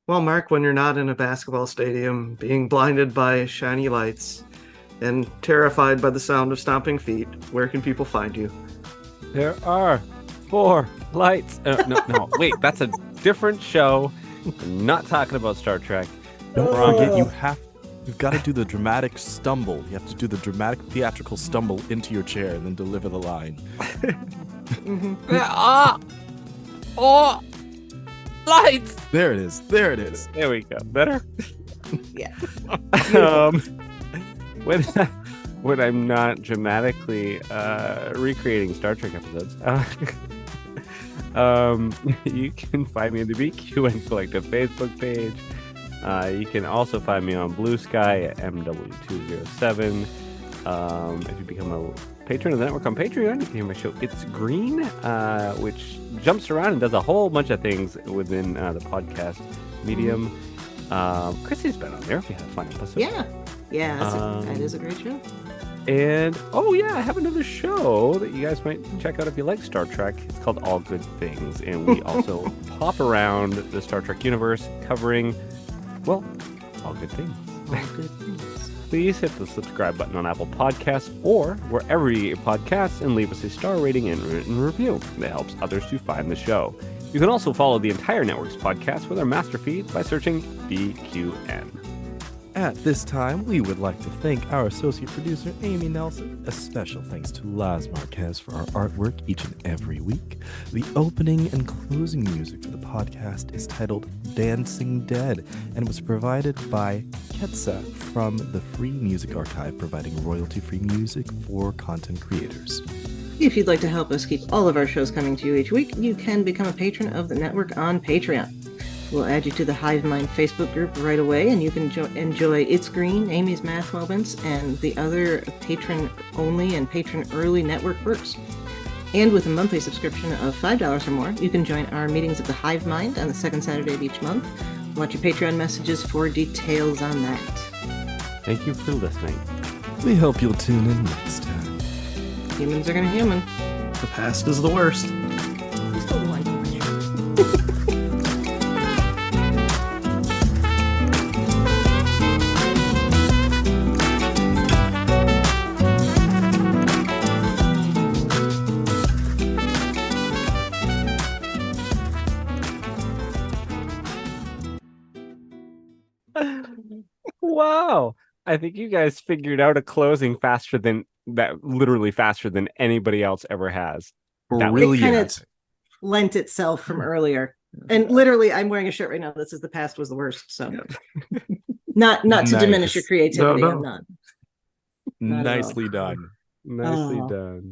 Well, Mark, when you're not in a basketball stadium, being blinded by shiny lights and terrified by the sound of stomping feet, where can people find you? There are 4 lights. No, wait, that's a different show. I'm not talking about Star Trek. Don't forget, you've got to do the dramatic stumble. You have to do the dramatic theatrical stumble into your chair and then deliver the line. Lights! There it is. There we go. Better? Yeah. When I'm not dramatically recreating Star Trek episodes, you can find me in the BQN Collective Facebook page. You can also find me on BlueSky at MW207. If you become a patron of the network on Patreon, you can hear my show It's Green, which jumps around and does a whole bunch of things within the podcast medium. Chrissy's been on there if you had a fun episode. Yeah, that is a great show. And I have another show that you guys might check out if you like Star Trek. It's called All Good Things, and we also pop around the Star Trek universe covering, all good things. All good things. Please hit the subscribe button on Apple Podcasts or wherever you get podcasts and leave us a star rating and written review. That helps others to find the show. You can also follow the entire network's podcast with our master feed by searching BQN. At this time, we would like to thank our associate producer, Amy Nelson. A special thanks to Laz Marquez for our artwork each and every week. The opening and closing music for the podcast is titled Dancing Dead and was provided by Ketsa from the Free Music Archive, providing royalty-free music for content creators. If you'd like to help us keep all of our shows coming to you each week, you can become a patron of the network on Patreon. We'll add you to the Hive Mind Facebook group right away, and you can enjoy It's Green, Amy's Math Moments, and the other patron-only and patron-early network perks. And with a monthly subscription of $5 or more, you can join our meetings at the Hive Mind on the second Saturday of each month. Watch your Patreon messages for details on that. Thank you for listening. We hope you'll tune in next time. Humans are gonna human. The past is the worst. You stole the line. Wow. I think you guys figured out a closing faster than anybody else ever has. It kind of lent itself from earlier. And literally, I'm wearing a shirt right now that says "The past was the worst." So, Yeah. not to Nice. diminish your creativity. No. I'm not. Not at all. Nicely done. Nicely Oh. done.